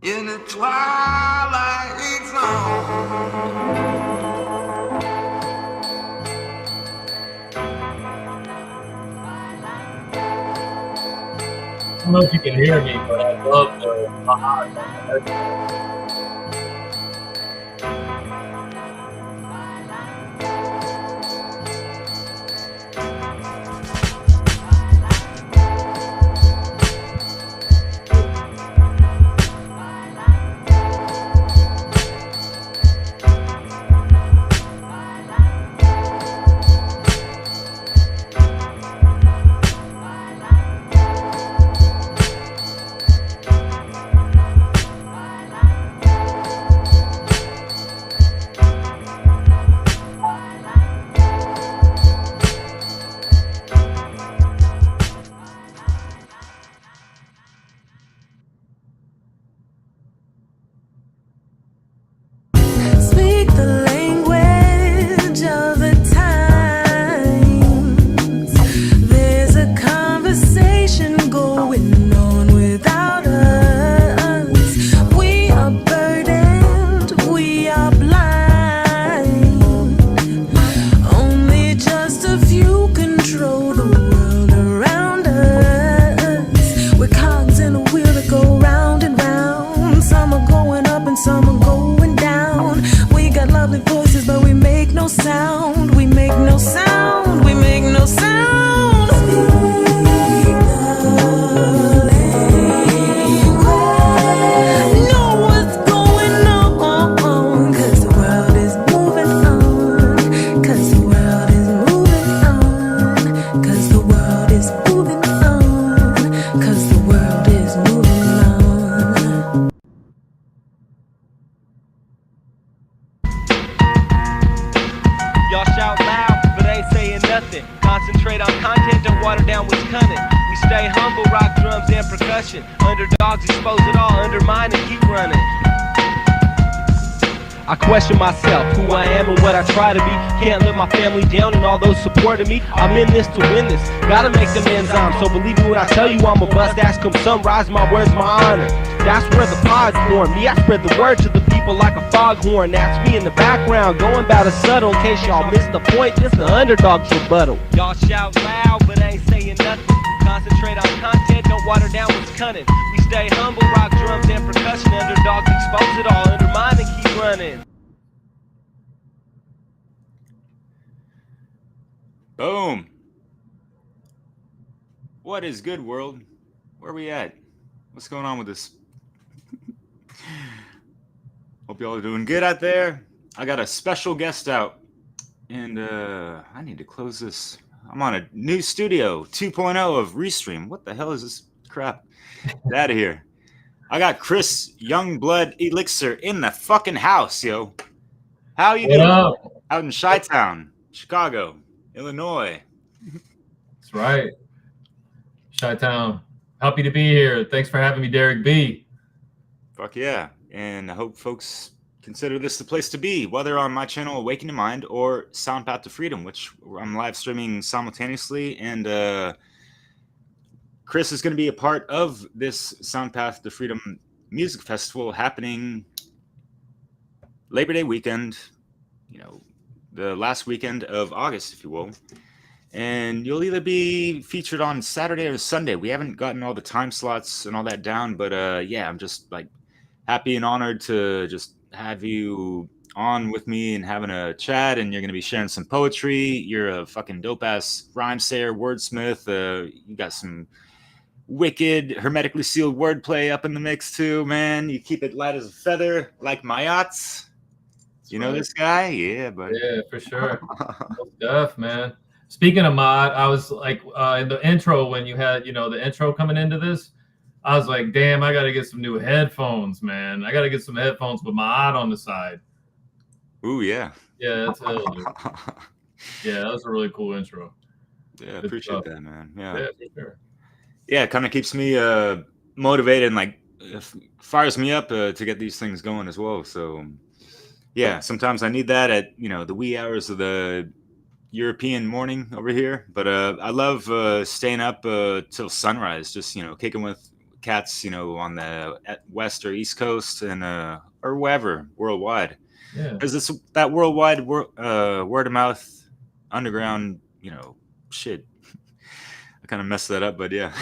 In the twilight zone. I don't know if you can hear me, but I love the Speak the language of the times. There's a conversation going on without us. We are burdened, we are blind. Only just a few control the world around us. We're cogs in a wheel that go round and round. Some are going up and some are going down. We got lovely voices, but we make no sound. We make no sound. We make no sound. Know what's going on, 'cause the world is moving on. 'Cause the world is moving on. 'Cause the world is moving on. 'Cause the world is moving on. Y'all shout loud, but ain't saying nothing. Concentrate on content, don't water down what's cunning. We stay humble, rock drums and percussion. Underdogs expose it all, undermine and keep running. I question myself, who I am and what I try to be. Can't let my family down and all those supporting me. I'm in this to win this, gotta make them enzymes. So believe me when I tell you I'm a bust. Ask come sunrise, my words, my honor. That's where the pod's born. Me, I spread the word to the people like a foghorn. That's me in the background, going about it subtle. In case y'all missed the point, this the underdog's rebuttal. Y'all shout loud, but ain't saying nothing. Concentrate on content, don't water down what's cunning. We stay humble, rock drums and percussion. Underdogs expose it all, undermine and keep running. Boom. What is good, world? Where are we at? What's going on with this? Hope y'all are doing good out there. I got a special guest out, and I need to close this. I'm on a new studio 2.0 of Restream. What the hell is this crap? Get out of here. I got Chris YoungBlood Elixir in the fucking house, yo. How you doing? up? Out in Chi-Town, Chicago, Illinois. That's right. Chi-Town. Happy to be here. Thanks for having me, Derek B. Fuck yeah. And I hope folks consider this the place to be, whether on my channel Awaken Your Mind or SoundPath to Freedom, which I'm live streaming simultaneously. And Chris is going to be a part of this SoundPath to Freedom music festival happening Labor Day weekend, the last weekend of August, if you will. And you'll either be featured on Saturday or Sunday. We haven't gotten all the time slots and all that down, but yeah, I'm just like happy and honored to just have you on with me and having a chat. And you're going to be sharing some poetry. You're a fucking dope ass rhymesayer, wordsmith. You got some wicked, hermetically sealed wordplay up in the mix too, man. You keep it light as a feather, like my yachts. You know this guy? Yeah, buddy. Yeah, for sure. Stuff, man. Speaking of mod, I was like in the intro when you had, the intro coming into this, I was like, damn, I got to get some new headphones, man. I got to get some headphones with mod on the side. Ooh, yeah. Yeah, that's it. Yeah, that was a really cool intro. Yeah, appreciate that, man. Yeah, for sure. Yeah, it kind of keeps me motivated and like fires me up to get these things going as well. So yeah, sometimes I need that at the wee hours of the European morning over here. But I love staying up till sunrise, just kicking with cats, on the west or east coast and or wherever worldwide. Yeah. Because that worldwide word of mouth underground, shit. I kind of messed that up, but yeah.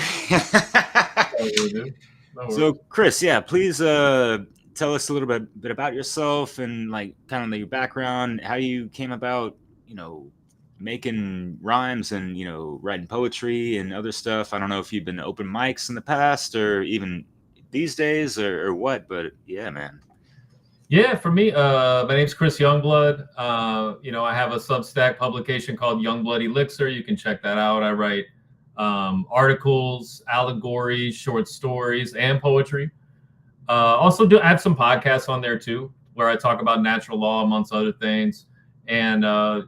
So Chris, yeah, please tell us a little bit about yourself and like kind of your background, how you came about, making rhymes and writing poetry and other stuff. I don't know if you've been to open mics in the past or even these days or what, but yeah, man. Yeah, for me, my name's Chris YoungBlood. I have a Substack publication called YoungBlood Elixir. You can check that out. I write articles, allegories, short stories, and poetry. Also, I have some podcasts on there too, where I talk about natural law amongst other things. And I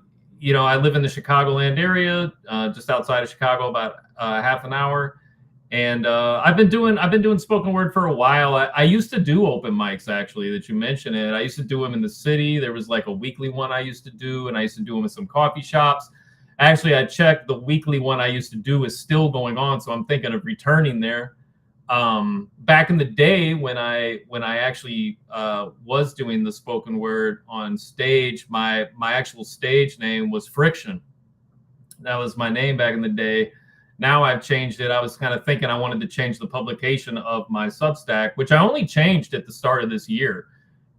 live in the Chicagoland area, just outside of Chicago, about half an hour. And I've been doing spoken word for a while. I used to do open mics, actually, that you mentioned it. I used to do them in the city. There was like a weekly one I used to do, and I used to do them in some coffee shops. Actually, I checked, the weekly one I used to do is still going on, so I'm thinking of returning there. Back in the day when I actually was doing the spoken word on stage, my actual stage name was Friction. That was my name back in the day. Now I've changed it. I was kind of thinking I wanted to change the publication of my Substack, which I only changed at the start of this year.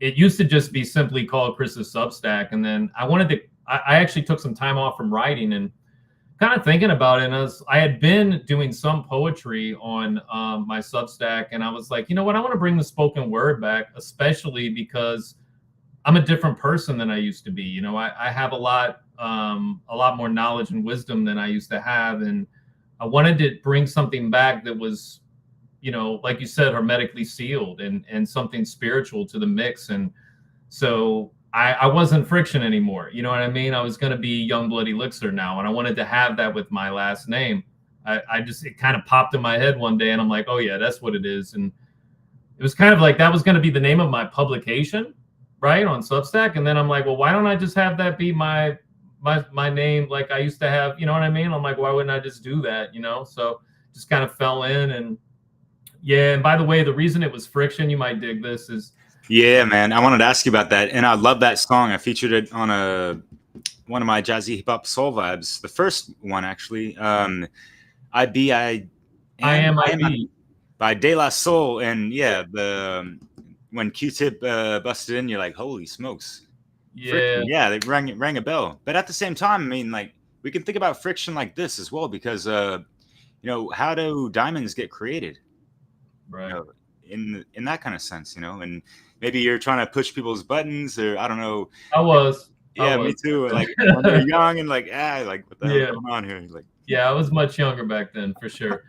It used to just be simply called Chris's Substack. And then I actually took some time off from writing and kind of thinking about it. And I had been doing some poetry on my Substack. And I was like, you know what? I want to bring the spoken word back, especially because I'm a different person than I used to be. I have a lot more knowledge and wisdom than I used to have. And I wanted to bring something back that was, like you said, hermetically sealed and something spiritual to the mix. And so I wasn't Friction anymore. You know what I mean? I was going to be YoungBlood Elixir now. And I wanted to have that with my last name. It kind of popped in my head one day and I'm like, oh yeah, that's what it is. And it was kind of like, that was going to be the name of my publication, right? On Substack. And then I'm like, well, why don't I just have that be my name like I used to have, you know what I mean? I'm like, why wouldn't I just do that? So just kind of fell in. And yeah, and by the way, the reason it was Friction, you might dig this, is yeah, man, I wanted to ask you about that. And I love that song. I featured it on one of my jazzy hip hop soul vibes, the first one actually. I Am by De La Soul. And yeah, when Q-Tip busted in, you're like, holy smokes. Yeah. Friction, yeah, they rang a bell. But at the same time, I mean, like, we can think about Friction like this as well, because how do diamonds get created? Right. In that kind of sense, and maybe you're trying to push people's buttons, or I don't know. I was. Me too. Like when you're young and like, what the hell going on here? Like, yeah, I was much younger back then, for sure.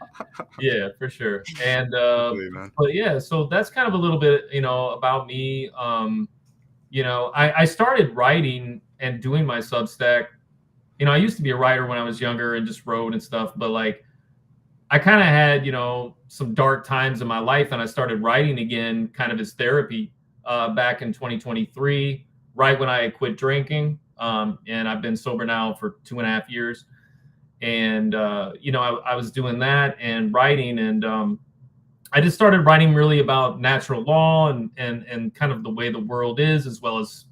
Yeah, for sure. And but yeah, so that's kind of a little bit, about me. I started writing and doing my Substack. I used to be a writer when I was younger and just wrote and stuff, but like I kind of had, some dark times in my life, and I started writing again kind of as therapy back in 2023, right when I had quit drinking. And I've been sober now for 2.5 years. And, I was doing that and writing, and I just started writing really about natural law and kind of the way the world is, as well as,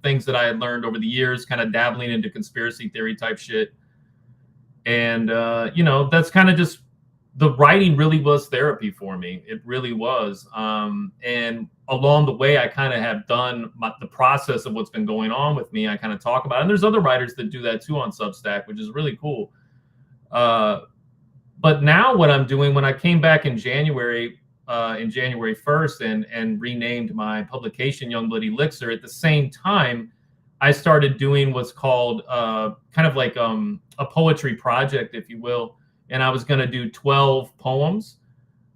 things that I had learned over the years, kind of dabbling into conspiracy theory type shit. And, that's kind of just, the writing really was therapy for me. It really was. And along the way, I kind of have done the process of what's been going on with me. I kind of talk about it. And there's other writers that do that too on Substack, which is really cool. But now what I'm doing, when I came back in January 1st and renamed my publication YoungBlood Elixir, at the same time, I started doing what's called kind of like a poetry project, if you will. And I was going to do 12 poems,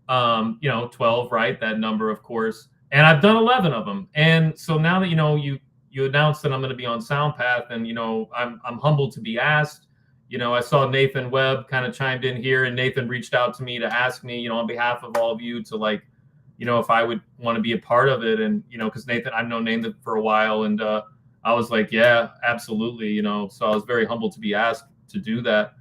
12, right? That number, of course. And I've done 11 of them. And so now that, you announced that I'm going to be on SoundPath, and, I'm humbled to be asked. I saw Nathan Webb kind of chimed in here, and Nathan reached out to me to ask me, on behalf of all of you, to like, if I would want to be a part of it. And, because Nathan, I've known Nathan for a while, and I was like, yeah, absolutely. So I was very humbled to be asked to do that.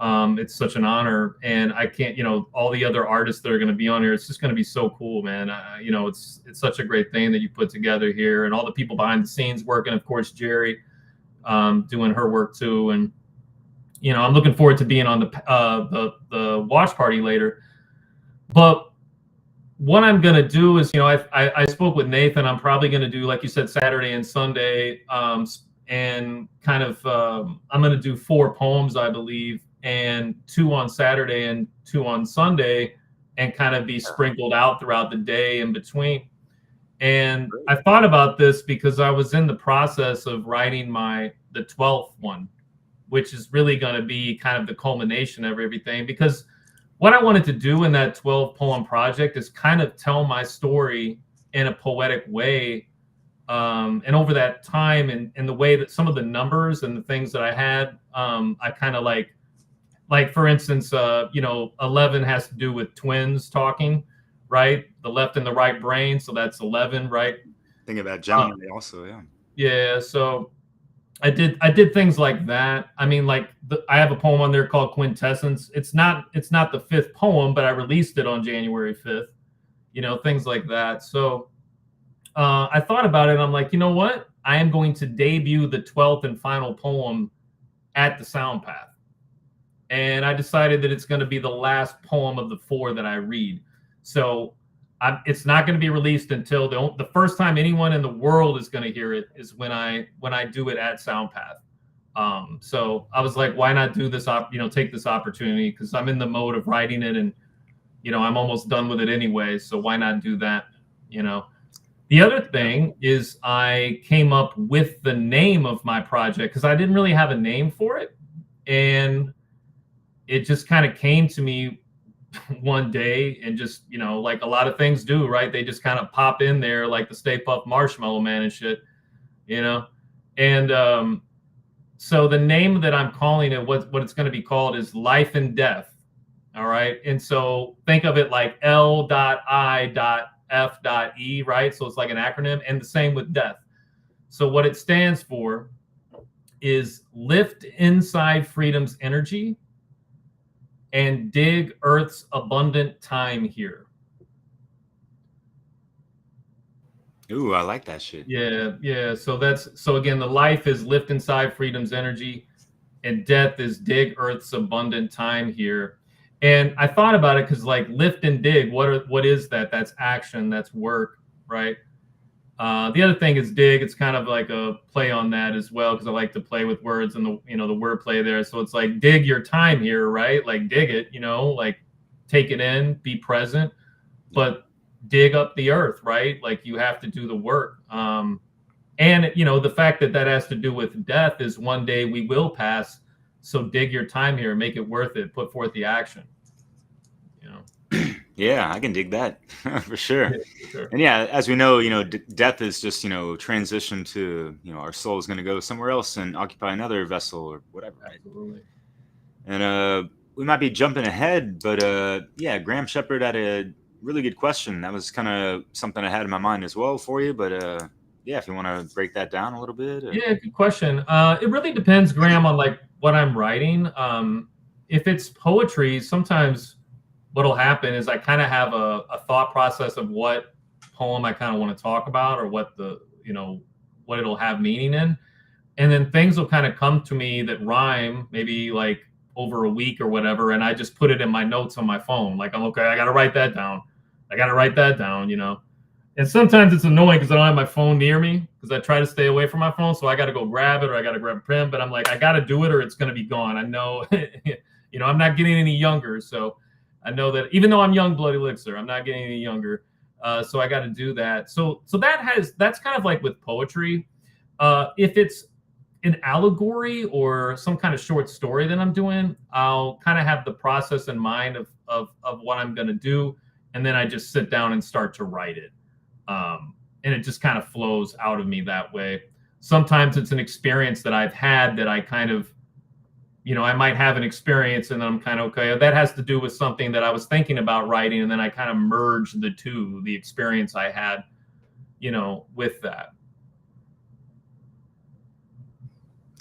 It's such an honor, and I can't, all the other artists that are going to be on here, it's just going to be so cool, man. It's such a great thing that you put together here, and all the people behind the scenes working, of course, Jerry, doing her work too. And, I'm looking forward to being on the watch party later. But what I'm going to do is, I spoke with Nathan. I'm probably going to do, like you said, Saturday and Sunday, and kind of, I'm going to do 4 poems, I believe, and 2 on Saturday and 2 on Sunday, and kind of be sprinkled out throughout the day in between. And I thought about this because I was in the process of writing the 12th one, which is really going to be kind of the culmination of everything. Because what I wanted to do in that 12 poem project is kind of tell my story in a poetic way. And over that time, and the way that some of the numbers and the things that I had, I kind of like for instance, 11 has to do with twins talking, right? The left and the right brain. So that's 11, right? Think about Gemini also, yeah. Yeah. So I did things like that. I mean, I have a poem on there called Quintessence. It's not the 5th poem, but I released it on January 5th, things like that. So I thought about it, and I'm like, you know what? I am going to debut the 12th and final poem at the SoundPath. And I decided that it's going to be the last poem of the 4 that I read. So it's not going to be released until the first time anyone in the world is going to hear it is when I do it at SoundPath. So I was like, why not do this? Take this opportunity, because I'm in the mode of writing it, and I'm almost done with it anyway. So why not do that? The other thing is I came up with the name of my project because I didn't really have a name for it, and it just kind of came to me one day, and just, like a lot of things do, right? They just kind of pop in there, like the Stay Puft Marshmallow Man and shit, And so the name that I'm calling it, what it's going to be called, is Life and Death. All right. And so think of it like L.I.F.E, right? So it's like an acronym, and the same with death. So what it stands for is lift inside freedom's energy and dig Earth's abundant time here. Ooh, I like that shit. Yeah. So again, the life is lift inside freedom's energy, and death is dig Earth's abundant time here. And I thought about it because, like, lift and dig, what is that? That's action, that's work, right? The other thing is dig. It's kind of like a play on that as well, because I like to play with words and the wordplay there. So it's like dig your time here, right? Like dig it, like take it in, be present, but dig up the earth, right? Like you have to do the work. And the fact that has to do with death is one day we will pass. So dig your time here, make it worth it, put forth the action. Yeah, I can dig that for sure. Yeah, for sure. And yeah, as we know, death is just, transition to, our soul is going to go somewhere else and occupy another vessel or whatever. Right? Absolutely. And we might be jumping ahead, but yeah, Graham Shepard had a really good question. That was kind of something I had in my mind as well for you. But yeah, if you want to break that down a little bit. Yeah, good question. It really depends, Graham, on like what I'm writing. If it's poetry, sometimes what'll happen is I kind of have a thought process of what poem I kind of want to talk about, or what what it'll have meaning in. And then things will kind of come to me that rhyme, maybe like over a week or whatever. And I just put it in my notes on my phone. Like, okay, I got to write that down. And sometimes it's annoying because I don't have my phone near me, because I try to stay away from my phone. So I got to go grab it, or I got to grab a pen. But I'm like, I got to do it or it's going to be gone. I know, I'm not getting any younger. So I know that even though I'm YoungBlood Elixir, I'm not getting any younger. So I got to do that. So that's kind of like with poetry. If it's an allegory or some kind of short story that I'm doing, I'll kind of have the process in mind of what I'm going to do. And then I just sit down and start to write it. And it just kind of flows out of me that way. Sometimes it's an experience that I've had that I kind of, I might have an experience and then I'm kind of, okay, that has to do with something that I was thinking about writing. And then I kind of merge the two, the experience I had, with that.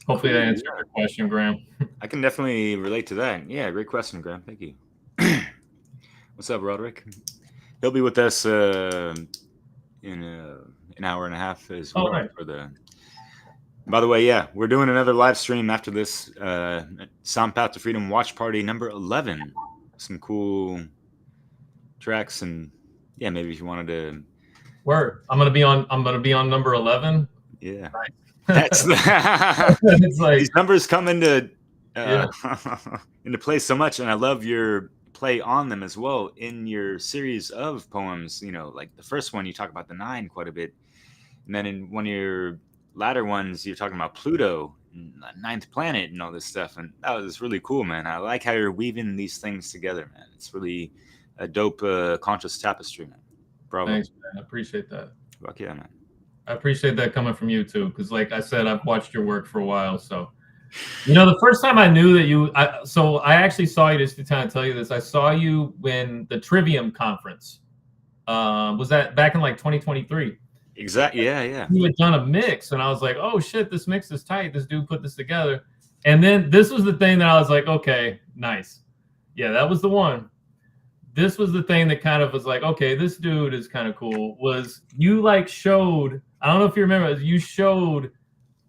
Hopefully Cool, that answered yeah. your question, Graham. I can definitely relate to that. Yeah, great question, Graham. Thank you. What's up, Roderick? He'll be with us in an hour and a half as Oh, well nice. for the. By the way, yeah, we're doing another live stream after this. SoundPath to Freedom Watch Party number 11. Some cool tracks, and yeah, maybe if you wanted to. Word. I'm gonna be on number 11. Yeah, Nice. that's the. It's like, These numbers come into yeah. into play so much, and I love your play on them as well in your series of poems. You know, like the first one, you talk about the 9 quite a bit, and then in one of your latter ones, you're talking about Pluto, and the 9th planet, and all this stuff, and that was really cool, man. I like how you're weaving these things together, man. It's really a dope conscious tapestry, man. Bravo. Thanks, man. I appreciate that. Fuck yeah, man. I appreciate that coming from you too, because like I said, I've watched your work for a while. So, you know, the first time I knew that I actually saw you, just to kind of tell you this, I saw you when the Trivium conference was that back in like 2023. Exactly. Yeah. You had done a mix, and I was like, oh shit, this mix is tight. This dude put this together. And then this was the thing that I was like, okay, nice. Yeah, that was the one. This was the thing that kind of was like, okay, this dude is kind of cool. Was you like showed, I don't know if you remember, you showed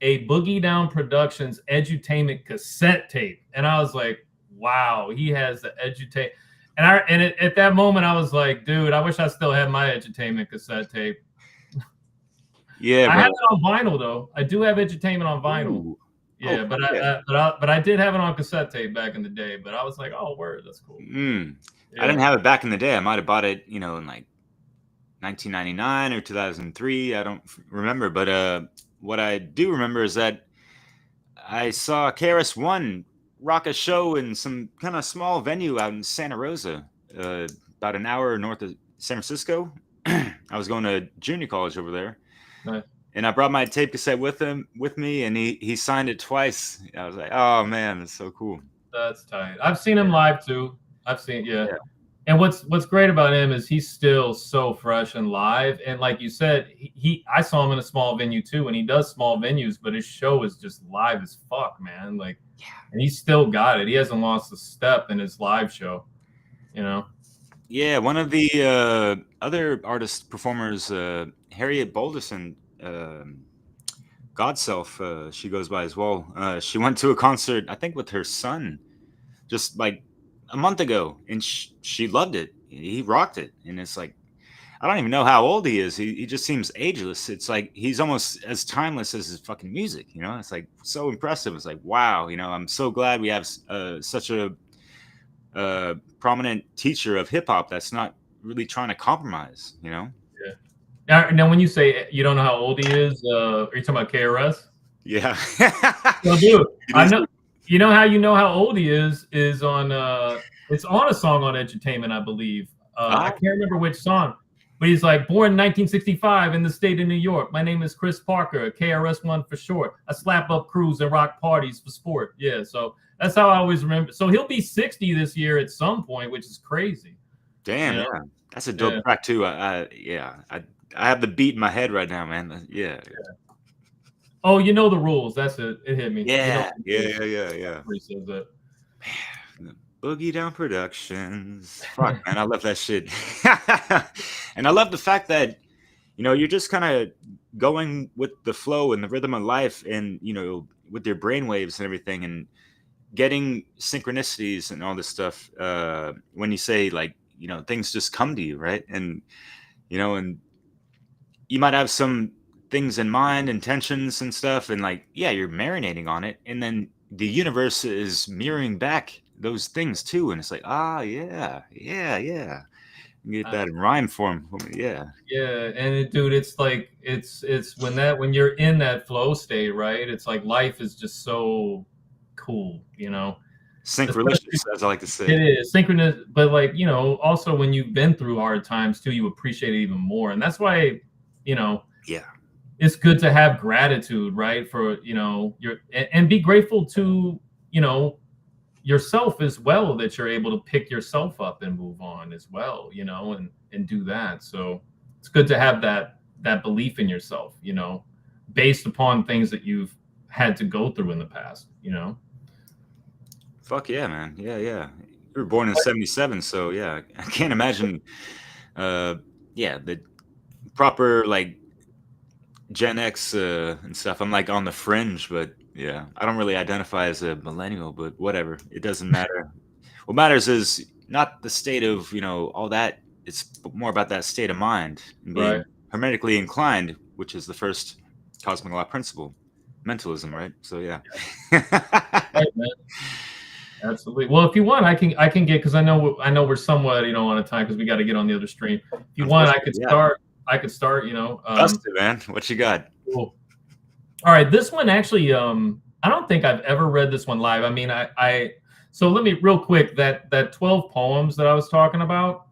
a Boogie Down Productions edutainment cassette tape. And I was like, wow, he has the edutainment. And at that moment, I was like, dude, I wish I still had my edutainment cassette tape. Yeah, I bro. have it on vinyl though. I do have edutainment on vinyl. Ooh. Yeah, Oh, but I did have it on cassette tape back in the day. But I was like, oh, word, that's cool. I didn't have it back in the day. I might have bought it, you know, in like 1999 or 2003. I don't remember. But what I do remember is that I saw KRS-One rock a show in some kind of small venue out in Santa Rosa, about an hour north of San Francisco. I was going to junior college over there. Nice. And I brought my tape cassette with me, and he signed it twice. I was like, oh man, that's so cool. That's tight. I've seen him live too. I've seen, yeah. And what's great about him is he's still so fresh and live. And like you said, I saw him in a small venue too, and he does small venues, but his show is just live as fuck, man. Like, and he's still got it. He hasn't lost a step in his live show, you know. Yeah, one of the other artist performers, Harriet Balderson, Godself, she goes by as well. She went to a concert, I think, with her son, just like a month ago, and she loved it. He rocked it, and it's like, I don't even know how old he is. He just seems ageless. It's like he's almost as timeless as his fucking music. You know, it's like so impressive. It's like, wow. You know, I'm so glad we have such a prominent teacher of hip hop that's not really trying to compromise. You know. Now, when you say you don't know how old he is, are you talking about KRS? Yeah. Well, dude, I know. You know how old he is on it's on a song on Edutainment, I believe. I can't remember which song, but he's like, born in 1965 in the state of New York. My name is Chris Parker, KRS-One for short. I slap up crews and rock parties for sport. Yeah, so that's how I always remember. So he'll be 60 this year at some point, which is crazy. Damn, yeah. That's a dope track too. I have the beat in my head right now, man. Yeah. Oh, you know the rules. That's it. It hit me. Yeah. You know, Yeah. He says that. Man, Boogie Down Productions. Fuck, man, I love that shit. And I love the fact that, you know, you're just kind of going with the flow and the rhythm of life, and, you know, with your brainwaves and everything, and getting synchronicities and all this stuff. When you say, like, you know, things just come to you, right? And, you know, and you might have some things in mind, intentions and stuff, and like, yeah, you're marinating on it, and then the universe is mirroring back those things too, and it's like, yeah, you get that in rhyme form. Yeah, and dude, it's like it's when you're in that flow state, right? It's like life is just so cool, you know. Synchronicities, as I like to say. It is synchronous, but like, you know, also when you've been through hard times too, you appreciate it even more, and that's why, you know, it's good to have gratitude, right? For, you know, and be grateful to, you know, yourself as well, that you're able to pick yourself up and move on as well, you know, and do that. So it's good to have that belief in yourself, you know, based upon things that you've had to go through in the past, you know? Fuck yeah, man. Yeah. You were born in 77, so yeah, I can't imagine the proper like Gen X and stuff. I'm like on the fringe, but yeah, I don't really identify as a millennial, but whatever. It doesn't matter. What matters is not the state of, all that. It's more about that state of mind and being Right. hermetically inclined, which is the first cosmic law principle, mentalism, right? So yeah. Right, man. Absolutely. Well, if you want, I can get, because I know we're somewhat on a time because we got to get on the other stream. If you want, I could start. I could start. Busted, man. What you got? Cool. All right, this one actually, I don't think I've ever read this one live. I mean, so let me real quick that 12 poems that I was talking about.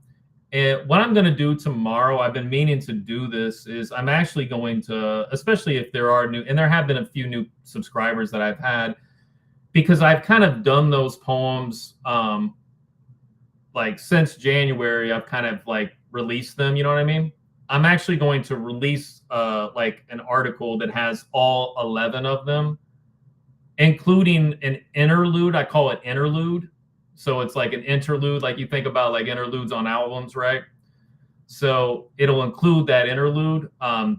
And what I'm going to do tomorrow, I've been meaning to do this, is I'm actually going to, especially if there are new, and there have been a few new subscribers that I've had, because I've kind of done those poems like since January. I've kind of like released them, you know what I mean? I'm actually going to release like an article that has all 11 of them, including an interlude. I call it interlude. So it's like an interlude, like you think about like interludes on albums, right? So it'll include that interlude,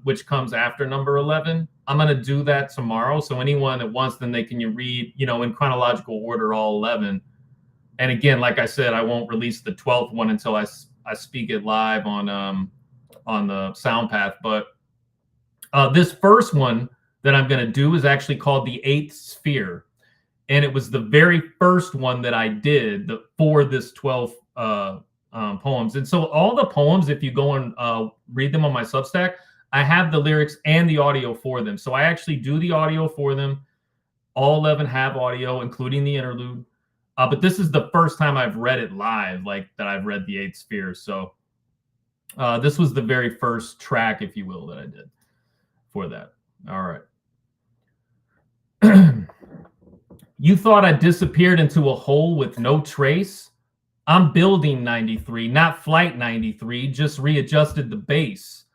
which comes after number 11. I'm going to do that tomorrow. So anyone that wants, then they can read, in chronological order, all 11. And again, like I said, I won't release the 12th one until I speak it live on the SoundPath. But this first one that I'm going to do is actually called the 8th Sphere. And it was the very first one that I did for this 12 poems. And so all the poems, if you go and read them on my Substack, I have the lyrics and the audio for them. So I actually do the audio for them. All 11 have audio, including the interlude. But this is the first time I've read it live, like that I've read the 8th Sphere. So this was the very first track, if you will, that I did for that. All right. You thought I disappeared into a hole with no trace? I'm building 93, not flight 93, just readjusted the base.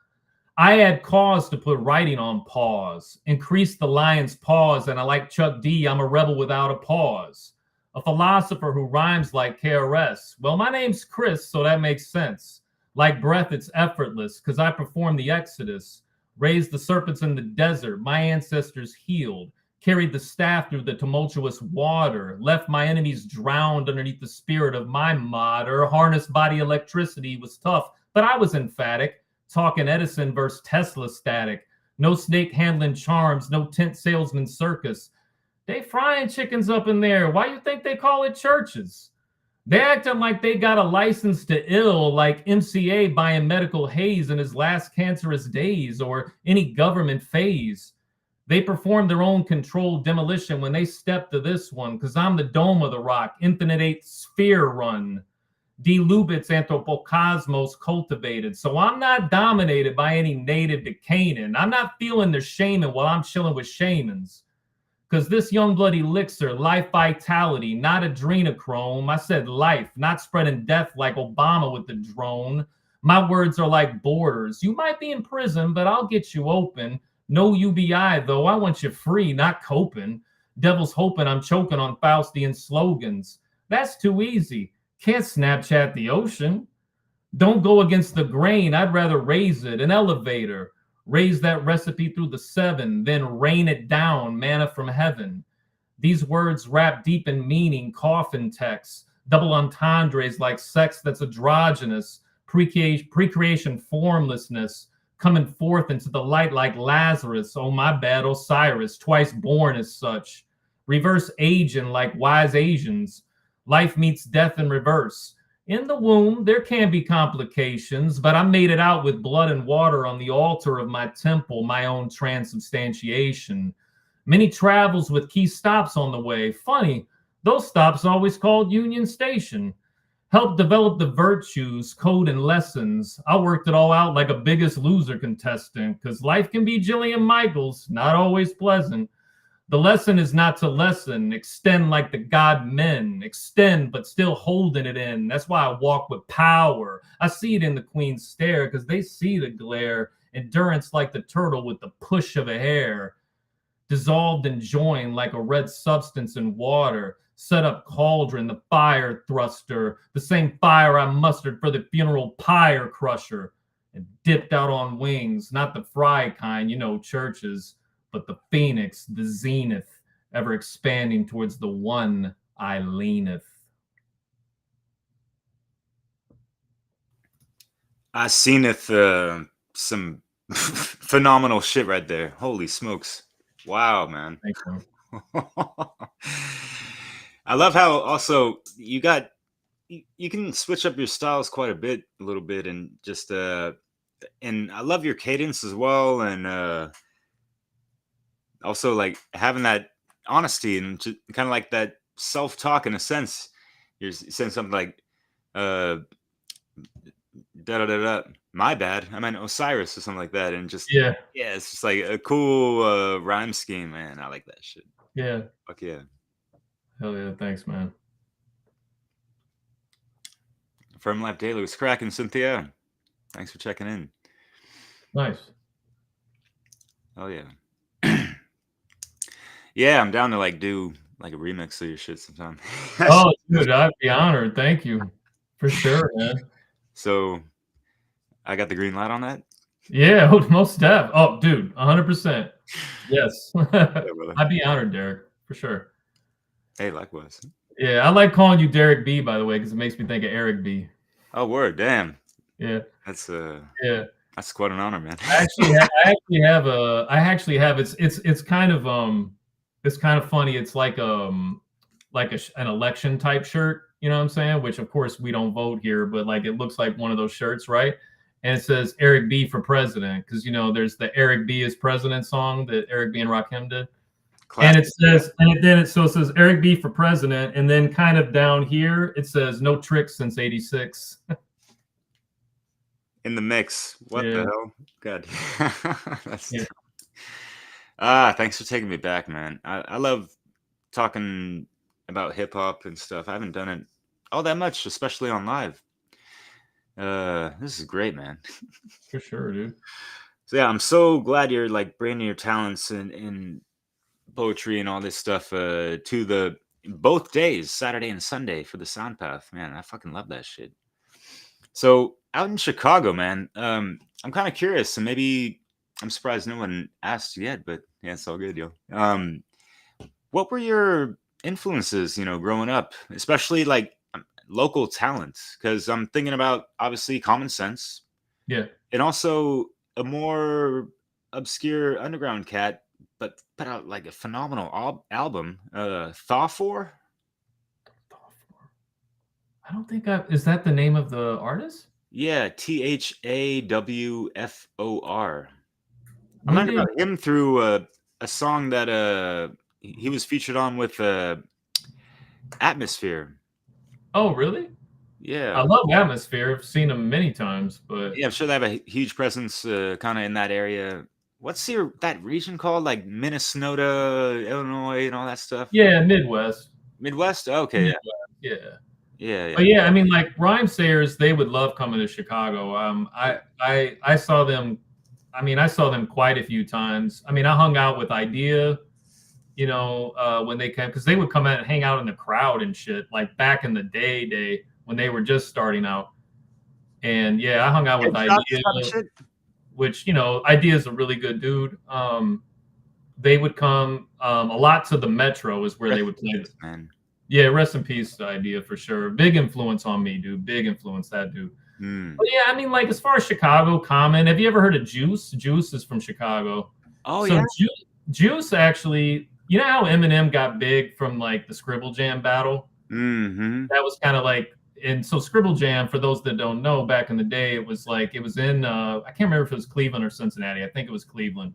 I had cause to put writing on pause, increase the lion's paws, and I like Chuck D, I'm a rebel without a pause. A philosopher who rhymes like KRS. Well, my name's Chris, so that makes sense. Like breath, it's effortless, because I performed the Exodus, raised the serpents in the desert, my ancestors healed, carried the staff through the tumultuous water, left my enemies drowned underneath the spirit of my martyr. Harnessed body electricity was tough, but I was emphatic, talking Edison versus Tesla static. No snake handling charms, no tent salesman circus. They frying chickens up in there. Why you think they call it churches? They acting like they got a license to ill, like MCA buying medical haze in his last cancerous days, or any government phase. They perform their own controlled demolition when they step to this one, because I'm the dome of the rock, infinite 8th sphere run. D. Lubitz anthropocosmos cultivated. So I'm not dominated by any native to Canaan. I'm not feeling their shaman while I'm chilling with shamans. Because this YoungBlood elixir, life vitality, not adrenochrome. I said life, not spreading death like Obama with the drone. My words are like borders. You might be in prison, but I'll get you open. No UBI, though. I want you free, not coping. Devil's hoping I'm choking on Faustian slogans. That's too easy. Can't Snapchat the ocean. Don't go against the grain. I'd rather raise it, an elevator. Raise that recipe through the 7, then rain it down, manna from heaven. These words wrap deep in meaning, coffin texts, double entendres like sex that's androgynous, pre-creation formlessness, coming forth into the light like Lazarus. Oh, my bad, Osiris, twice born as such. Reverse aging like wise Asians. Life meets death in reverse. In the womb, there can be complications, but I made it out with blood and water on the altar of my temple, my own transubstantiation. Many travels with key stops on the way. Funny, those stops always called Union Station. Helped develop the virtues, code, and lessons. I worked it all out like a Biggest Loser contestant, because life can be Jillian Michaels, not always pleasant. The lesson is not to lessen, extend like the God men, extend but still holding it in. That's why I walk with power. I see it in the Queen's stare because they see the glare. Endurance like the turtle with the push of a hair. dissolved and joined like a red substance in water. Set up cauldron, the fire thruster, the same fire I mustered for the funeral pyre crusher, and dipped out on wings, not the fry kind, churches, but the phoenix, the zenith, ever expanding towards the one I leaneth. I seen it, some phenomenal shit right there. Holy smokes. Wow, man. Thank you. I love how also you can switch up your styles quite a little bit, and just and I love your cadence as well, and also like having that honesty and kind of like that self-talk in a sense. You're saying something like da da da da, my bad, I meant Osiris or something like that, and just Yeah, it's just like a cool rhyme scheme, man. I like that shit. yeah. Fuck yeah. Hell yeah, thanks, man. Firm Life Daily was cracking, Cynthia. Thanks for checking in. Nice. Oh yeah. Yeah, I'm down to like do like a remix of your shit sometime. Oh, dude, I'd be honored. Thank you. For sure, man. So I got the green light on that? Yeah, most def. Oh, dude, 100%. Yes. Yeah, brother. I'd be honored, Derek, for sure. Hey, likewise. Yeah, I like calling you Derek B, by the way, because it makes me think of Eric B. Oh, word, damn. Yeah. That's Yeah. that's quite an honor, man. I actually have it's kind of funny. It's like an election type shirt, you know what I'm saying? Which of course we don't vote here, but like it looks like one of those shirts, right? And it says Eric B for president, because there's the Eric B is president song that Eric B and Rakim did. Classic. And it says, it says Eric B for president, and then kind of down here it says no tricks since '86. In the mix. What the hell? Good. That's thanks for taking me back, man. I love talking about hip hop and stuff. I haven't done it all that much, especially on live. This is great, man. For sure, dude. So yeah, I'm so glad you're like bringing your talents in poetry and all this stuff to the both days, Saturday and Sunday, for the SoundPath. Man, I fucking love that shit. So out in Chicago, man, I'm kind of curious, and maybe I'm surprised no one asked yet, but yeah, it's all good, yo. What were your influences, growing up, especially like local talents? Because I'm thinking about obviously Common Sense, yeah, and also a more obscure underground cat, but put out like a phenomenal album, Thaw4. I don't think is that the name of the artist? Yeah, THAWFOR. I'm learning about him through a song that he was featured on with Atmosphere. Oh, really? Yeah. I love Atmosphere. I've seen them many times, but yeah, I'm sure they have a huge presence kind of in that area. What's that region called? Like Minnesota, Illinois, and all that stuff? Yeah, Midwest. Midwest? Okay. Midwest, yeah. Yeah. But yeah, I mean, like rhymesayers, they would love coming to Chicago. I saw them. I mean, I saw them quite a few times. I mean, I hung out with Idea, when they came, because they would come out and hang out in the crowd and shit, like back in the day when they were just starting out. And yeah, I hung out with Idea, which Idea is a really good dude. They would come a lot to the Metro is where they would play this, man. Yeah, rest in peace, Idea, for sure. Big influence on me, dude. Big influence, that dude. But yeah, I mean, like as far as Chicago, Common. Have you ever heard of Juice? Juice is from Chicago. Oh, so yeah. Juice actually, you know how Eminem got big from like the Scribble Jam battle? Mm-hmm. That was kind of like, and so Scribble Jam, for those that don't know, back in the day, it was in, I can't remember if it was Cleveland or Cincinnati. I think it was Cleveland.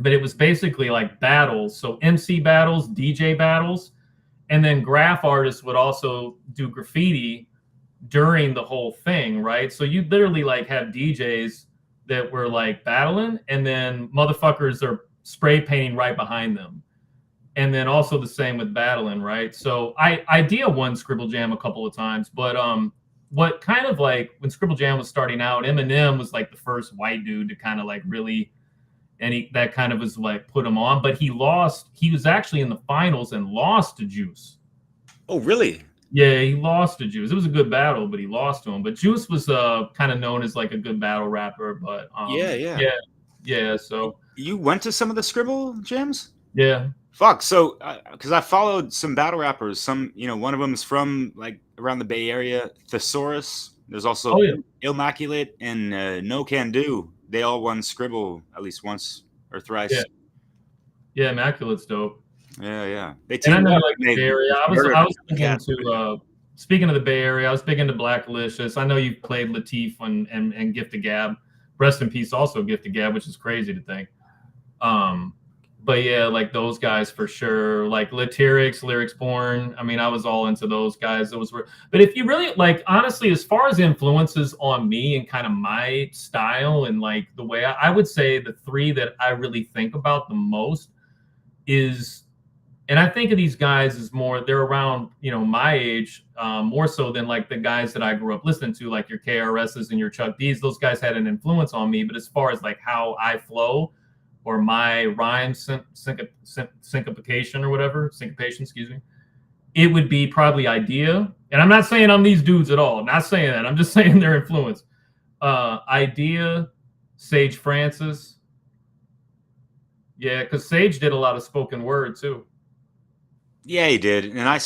But it was basically like battles. So MC battles, DJ battles. And then graph artists would also do graffiti during the whole thing, right? So you literally like have DJs that were like battling, and then motherfuckers are spray painting right behind them. And then also the same with battling, right? So Idea won Scribble Jam a couple of times, but what kind of like when Scribble Jam was starting out, Eminem was like the first white dude to kind of like really, and that kind of was like put him on. But he lost. He was actually in the finals and lost to Juice. Oh, really? Yeah, he lost to Juice. It was a good battle, but he lost to him. But Juice was kind of known as like a good battle rapper. But yeah. So you went to some of the Scribble jams? Yeah. Fuck. So, because I followed some battle rappers. Some, one of them is from like around the Bay Area. Thesaurus. There's also Immaculate and No Can Do. They all won Scribble at least once or thrice. Yeah, Immaculate's dope. Yeah. They teamed up like the Bay Area. I was thinking to speaking of the Bay Area, I was big into Black Delicious. I know you played Latif and Gift of Gab. Rest in peace, also Gift of Gab, which is crazy to think. But yeah, like those guys for sure. Like Lyrics Born. I mean, I was all into those guys. But if you really like, honestly, as far as influences on me and kind of my style and like the way I would say the three that I really think about the most is, and I think of these guys as more, they're around, my age, more so than like the guys that I grew up listening to, like your KRSs and your Chuck D's. Those guys had an influence on me. But as far as like how I flow, or my rhyme syncopation or whatever, syncopation, excuse me, it would be probably Idea. And I'm not saying I'm these dudes at all. I'm not saying that. I'm just saying their influence. Idea, Sage Francis. Yeah, because Sage did a lot of spoken word too. Yeah, he did. And I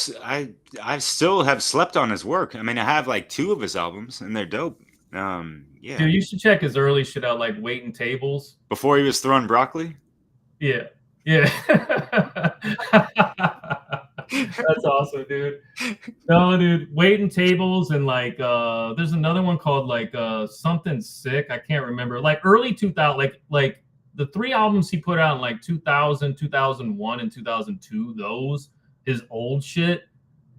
still have slept on his work. I mean, I have like 2 of his albums and they're dope. Yeah. Dude, you should check his early shit out, like Waiting Tables. Before he was throwing broccoli? Yeah. That's awesome, dude. No, dude, Waiting Tables and like there's another one called like Something Sick. I can't remember. Like early 2000, like the 3 albums he put out in like 2000, 2001, and 2002, those, his old shit,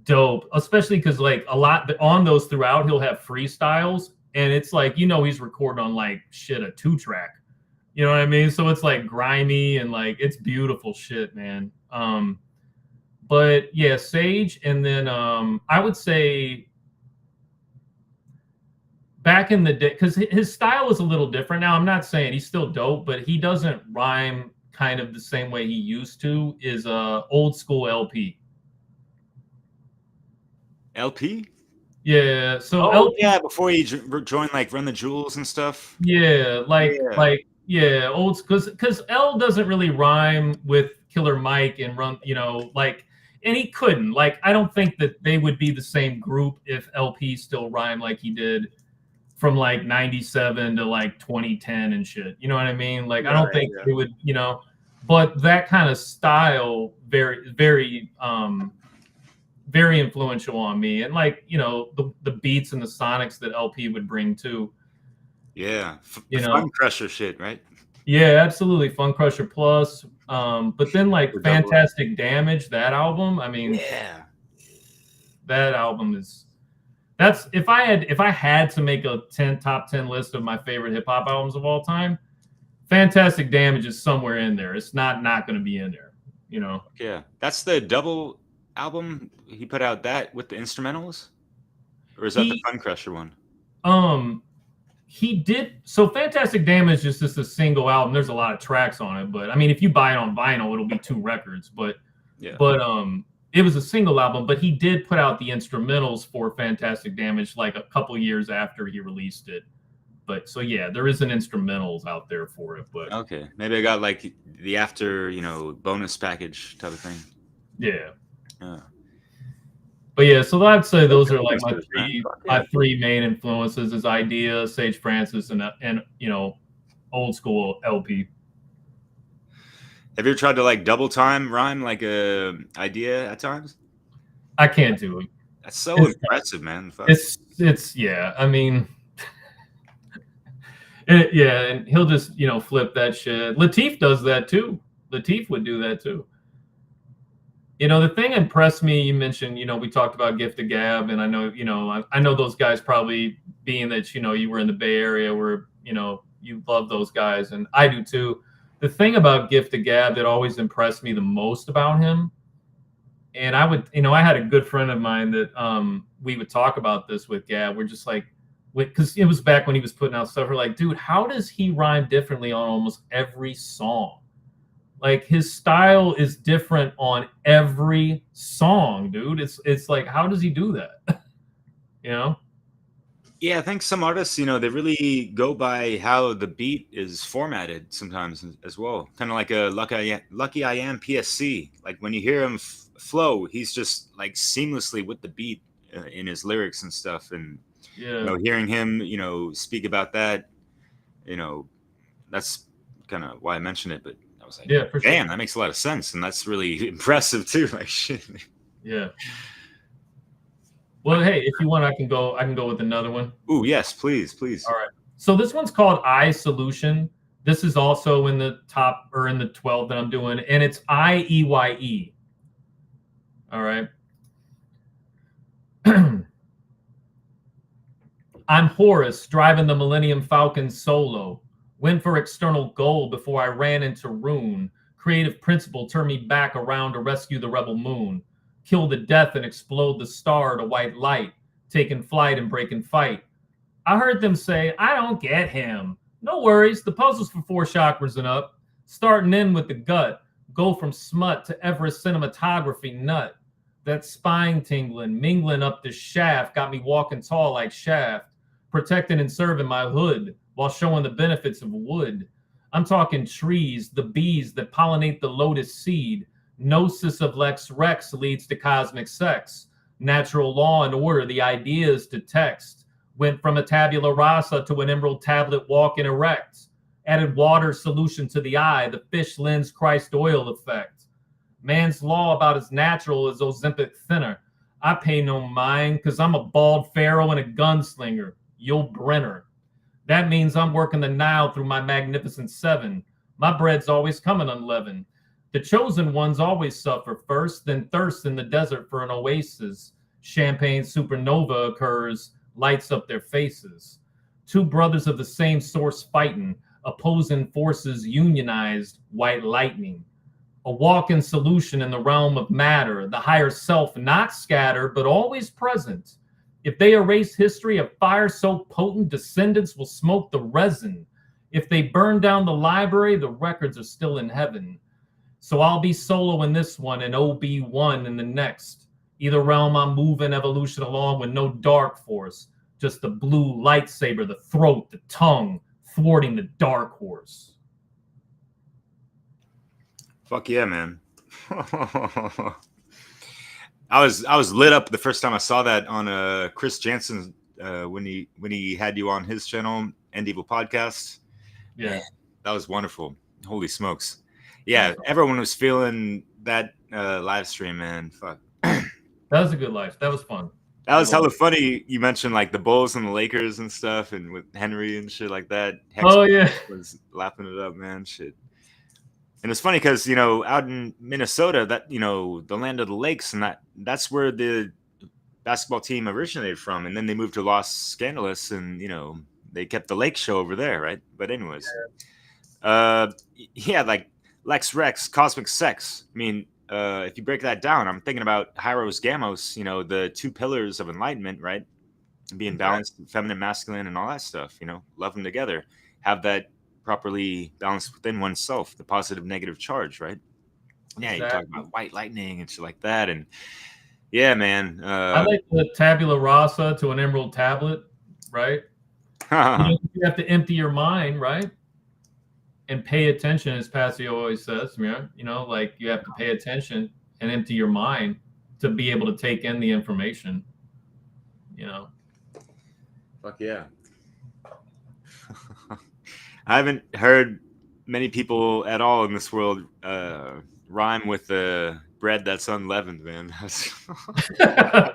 dope. Especially because like a lot on those throughout, he'll have freestyles. And it's like, he's recording on like shit, a 2-track. You know what I mean? So it's like grimy and like it's beautiful shit, man. But yeah, Sage, and then I would say back in the day, because his style is a little different now. I'm not saying he's still dope, but he doesn't rhyme kind of the same way he used to. Is old school LP. LP? Yeah, so LP, before he joined like Run the Jewels and stuff. Yeah, old, because L doesn't really rhyme with Killer Mike and Run, and he couldn't. Like, I don't think that they would be the same group if LP still rhymed like he did from like 97 to like 2010 and shit. You know what I mean? Like, I don't think they would, but that kind of style, very, very, very influential on me. And like, the beats and the sonics that LP would bring too. Yeah. Fun Crusher shit, right? Yeah, absolutely. Fun Crusher Plus. But then like Fantastic Damage, that album, I mean, that album that's if I had to make a top 10 list of my favorite hip hop albums of all time, Fantastic Damage is somewhere in there. It's not going to be in there, Yeah. That's the double album he put out, that with the instrumentals, or is that the Fun Crusher one? He did. So Fantastic Damage is just a single album. There's a lot of tracks on it, but I mean, if you buy it on vinyl, it'll be 2 records. But it was a single album. But he did put out the instrumentals for Fantastic Damage like a couple years after he released it. But so yeah, there is an instrumentals out there for it. But okay, maybe I got like the after bonus package type of thing. Yeah. But yeah, so I'd say those are like my three main influences: is Idea, Sage Francis, and old school LP. Have you ever tried to like double time rhyme like a Idea at times? I can't do it. That's so impressive, man. Fuck. It's yeah. I mean, and he'll just flip that shit. Latif does that too. Latif would do that too. The thing impressed me, you mentioned, we talked about Gift of Gab, and I know, I know those guys probably, being that, you were in the Bay Area where, you love those guys, and I do too. The thing about Gift of Gab that always impressed me the most about him, and I would, I had a good friend of mine that we would talk about this with Gab. We're just like, because it was back when he was putting out stuff. We're like, dude, how does he rhyme differently on almost every song? Like his style is different on every song, dude. It's like, how does he do that? You know? Yeah, I think some artists, you know, they really go by how the beat is formatted sometimes as well. Kind of like a Lucky I Am PSC. Like when you hear him flow, he's just like seamlessly with the beat in his lyrics and stuff. And Yeah. you know, hearing him, you know, speak about that, you know, that's kind of why I mentioned it. But I was like, yeah, for damn, sure. that makes a lot of sense, and that's really impressive too. Like shit. Yeah. Well, hey, if you want, I can go with another one. Ooh, yes, please. All right. So this one's called I Solution. This is also in the top or in the 12 that I'm doing, and it's IEYE. All right. I'm Horace, driving the Millennium Falcon solo. Went for external goal before I ran into ruin. Creative principle turned me back around to rescue the rebel moon. Kill the death and explode the star to white light. Taking flight and breaking fight. I heard them say, I don't get him. No worries, the puzzle's for 4 chakras and up. Starting in with the gut. Go from smut to Everest cinematography nut. That spine tingling, mingling up the shaft got me walking tall like Shaft. Protecting and serving my hood while showing the benefits of wood. I'm talking trees, the bees that pollinate the lotus seed. Gnosis of Lex Rex leads to cosmic sex. Natural law and order, the ideas to text. Went from a tabula rasa to an emerald tablet walking erect. Added water solution to the eye, the fish lens Christ oil effect. Man's law about as natural as Ozempic thinner. I pay no mind because I'm a bald pharaoh and a gunslinger. Yul Brenner. That means I'm working the Nile through my magnificent 7. My bread's always coming unleavened. The chosen ones always suffer first, then thirst in the desert for an oasis. Champagne supernova occurs, lights up their faces. 2 brothers of the same source fighting, opposing forces unionized, white lightning. A walk-in solution in the realm of matter, the higher self not scattered, but always present. If they erase history of fire so potent, descendants will smoke the resin. If they burn down the library, the records are still in heaven. So I'll be solo in this one and OB1 in the next. Either realm I'm moving evolution along with no dark force. Just the blue lightsaber, the throat, the tongue, thwarting the dark horse. Fuck yeah, man. I was lit up the first time I saw that on Chris Jansen when he had you on his channel, End Evil Podcast. Yeah. That was wonderful. Holy smokes. Yeah, everyone was feeling that live stream, man. Fuck. That was a good life. That was fun. That was hella funny. You mentioned like the Bulls and the Lakers and stuff, and with Henry and shit like that. Hex yeah. was laughing it up, man. Shit. And it's funny because, you know, out in Minnesota, that, you know, the land of the lakes, and that's where the basketball team originated from. And then they moved to Los Scandalous, and, you know, they kept the lake show over there, right? But anyways, yeah, like Lex Rex, cosmic sex. I mean, if you break that down, I'm thinking about Hyros Gamos, you know, the 2 pillars of enlightenment, right? Being balanced, feminine, masculine, and all that stuff, you know, love them together. Have that properly balanced within oneself, the positive negative charge, right? Yeah, you talk about white lightning and shit like that, and yeah, man. I like the tabula rasa to an emerald tablet, right? You have to empty your mind, right? And pay attention, as Passio always says, yeah. You know, like you have to pay attention and empty your mind to be able to take in the information. You know. Fuck yeah. I haven't heard many people at all in this world rhyme with the bread that's unleavened, man.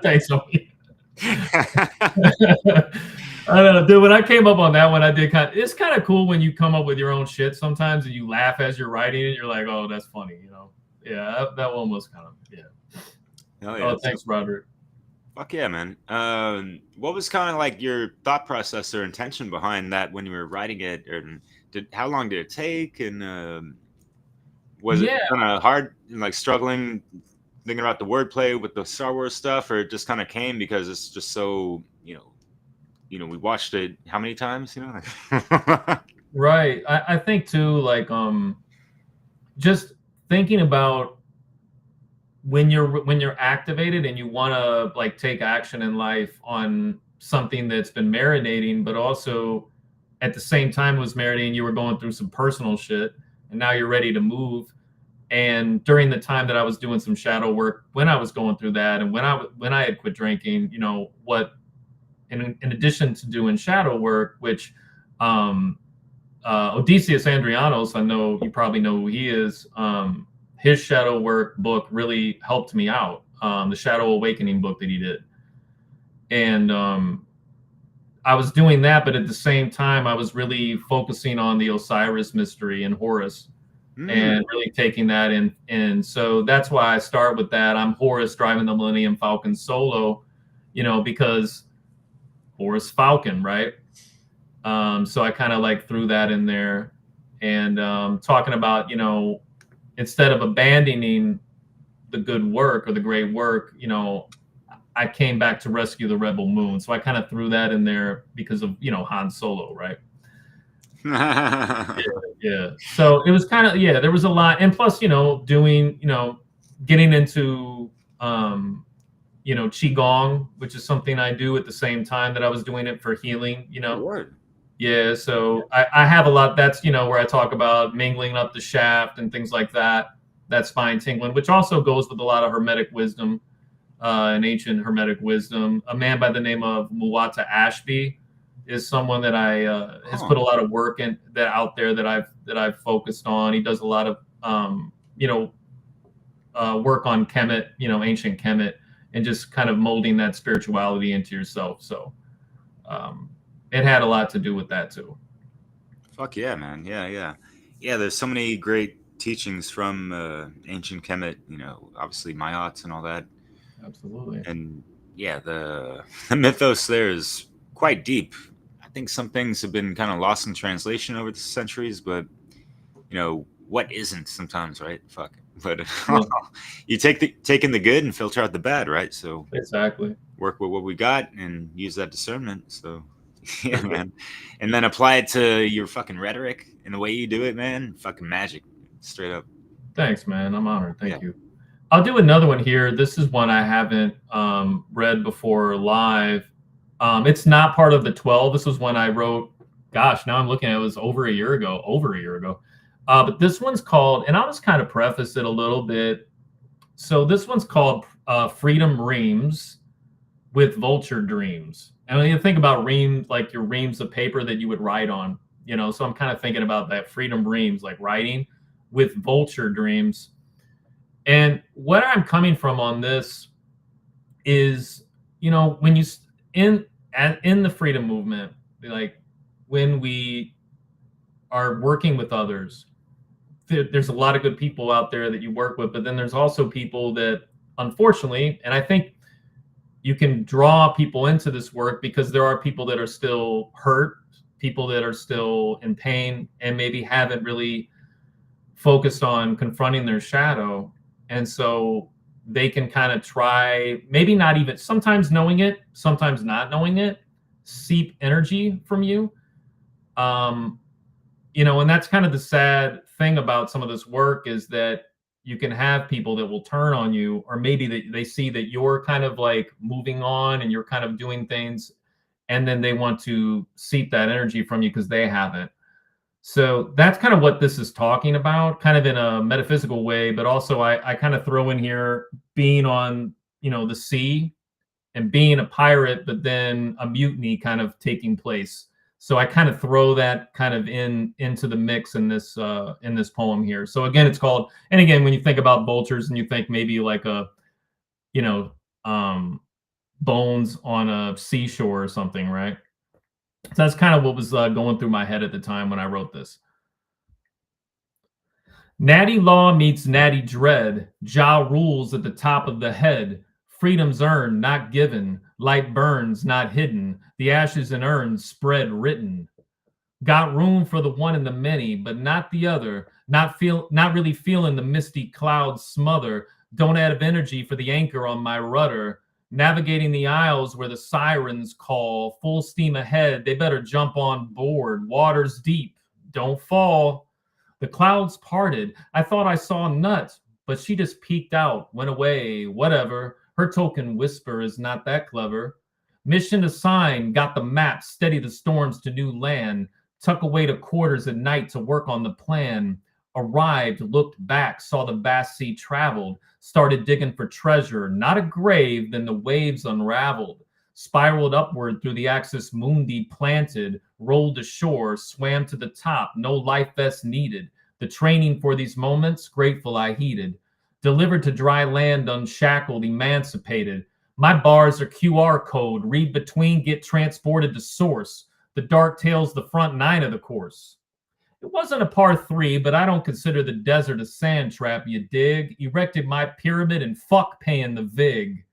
Thanks, homie. I don't know, dude. When I came up on that one, I did it's kind of cool when you come up with your own shit sometimes and you laugh as you're writing it. You're like, oh, that's funny, you know? Yeah, that one was kind of, yeah. Hell yeah. Oh, thanks, Roderick. Fuck yeah, man. What was kind of like your thought process or intention behind that when you were writing it? And how long did it take? And was it kind of hard, like struggling, thinking about the wordplay with the Star Wars stuff, or it just kind of came because it's just so, you know, you know, we watched it how many times, you know? Right. I think too, like just thinking about when you're activated and you want to like take action in life on something that's been marinating, but also at the same time was marinating, you were going through some personal shit and now you're ready to move. And during the time that I was doing some shadow work, when I was going through that, and when I had quit drinking, you know, what in addition to doing shadow work, which Odysseus Andrianos, I know you probably know who he is. His shadow work book really helped me out. The Shadow Awakening book that he did. And I was doing that, but at the same time, I was really focusing on the Osiris mystery and Horus and really taking that in. And so that's why I start with that. I'm Horus driving the Millennium Falcon solo, you know, because Horus Falcon, right? So I kind of like threw that in there and talking about, you know, instead of abandoning the good work or the great work, you know, I came back to rescue the Rebel Moon. So I kind of threw that in there because of, you know, Han Solo, right? Yeah. So it was kind of, yeah, there was a lot. And plus, you know, doing, you know, getting into, you know, Qigong, which is something I do at the same time that I was doing it for healing, you know. Word. Yeah, so I have a lot. That's, you know, where I talk about mingling up the shaft and things like that. That spine tingling, which also goes with a lot of hermetic wisdom, and ancient hermetic wisdom. A man by the name of Muwata Ashby is someone that I has put a lot of work in that out there that I've focused on. He does a lot of you know, work on Kemet, you know, ancient Kemet, and just kind of molding that spirituality into yourself. So it had a lot to do with that too. Fuck yeah, man. Yeah. There's so many great teachings from ancient Kemet, you know, obviously Mayats and all that. Absolutely. And yeah, the mythos there is quite deep. I think some things have been kind of lost in translation over the centuries, but you know, what isn't sometimes, right? Fuck. But you take in the good and filter out the bad, right? So exactly. Work with what we got and use that discernment. So yeah, man. And then apply it to your fucking rhetoric and the way you do it, man. Fucking magic. Straight up. Thanks, man. I'm honored. Thank you. I'll do another one here. This is one I haven't read before live. It's not part of the 12. This was one I wrote. Gosh, now I'm looking at it. It was over a year ago. But this one's called, and I'll just kind of preface it a little bit. So this one's called Freedom Reams with Vulture Dreams. And when you think about reams, like your reams of paper that you would write on, you know, so I'm kind of thinking about that freedom reams, like writing with vulture dreams. And where I'm coming from on this is, you know, when you in the freedom movement, like when we are working with others, there's a lot of good people out there that you work with, but then there's also people that, unfortunately, and I think you can draw people into this work because there are people that are still hurt, people that are still in pain, and maybe haven't really focused on confronting their shadow. And so they can kind of try, maybe not even, sometimes knowing it, sometimes not knowing it, seep energy from you. You know, and that's kind of the sad thing about some of this work is that you can have people that will turn on you, or maybe that they see that you're kind of like moving on and you're kind of doing things, and then they want to seep that energy from you because they haven't. So that's kind of what this is talking about, kind of in a metaphysical way, but also I kind of throw in here being on, you know, the sea and being a pirate, but then a mutiny kind of taking place. So I kind of throw that kind of into the mix in this poem here. So again, it's called, and again, when you think about vultures and you think maybe like a, you know, bones on a seashore or something, right? So that's kind of what was going through my head at the time when I wrote this. Natty Law meets Natty Dread. Ja rules at the top of the head. Freedom's earned, not given. Light burns, not hidden. The ashes and urns spread written. Got room for the one and the many, but not the other. Not really feeling the misty clouds smother. Don't add energy for the anchor on my rudder. navigating the aisles where the sirens call, full steam ahead. They better jump on board. Water's deep. Don't fall. The clouds parted. I thought I saw Nut, but she just peeked out, went away, whatever. Her token whisper is not that clever. Mission assigned, got the map, steady the storms to new land, tuck away to quarters at night to work on the plan. Arrived, looked back, saw the vast sea traveled, started digging for treasure, not a grave, then the waves unraveled, spiraled upward through the axis mundi planted, rolled ashore, swam to the top, no life vest needed. The training for these moments, grateful I heeded. Delivered to dry land unshackled, emancipated. My bars are QR code, read between, get transported to source. The dark tail's the front nine of the course. It wasn't a par 3, but I don't consider the desert a sand trap, you dig? Erected my pyramid and fuck paying the vig.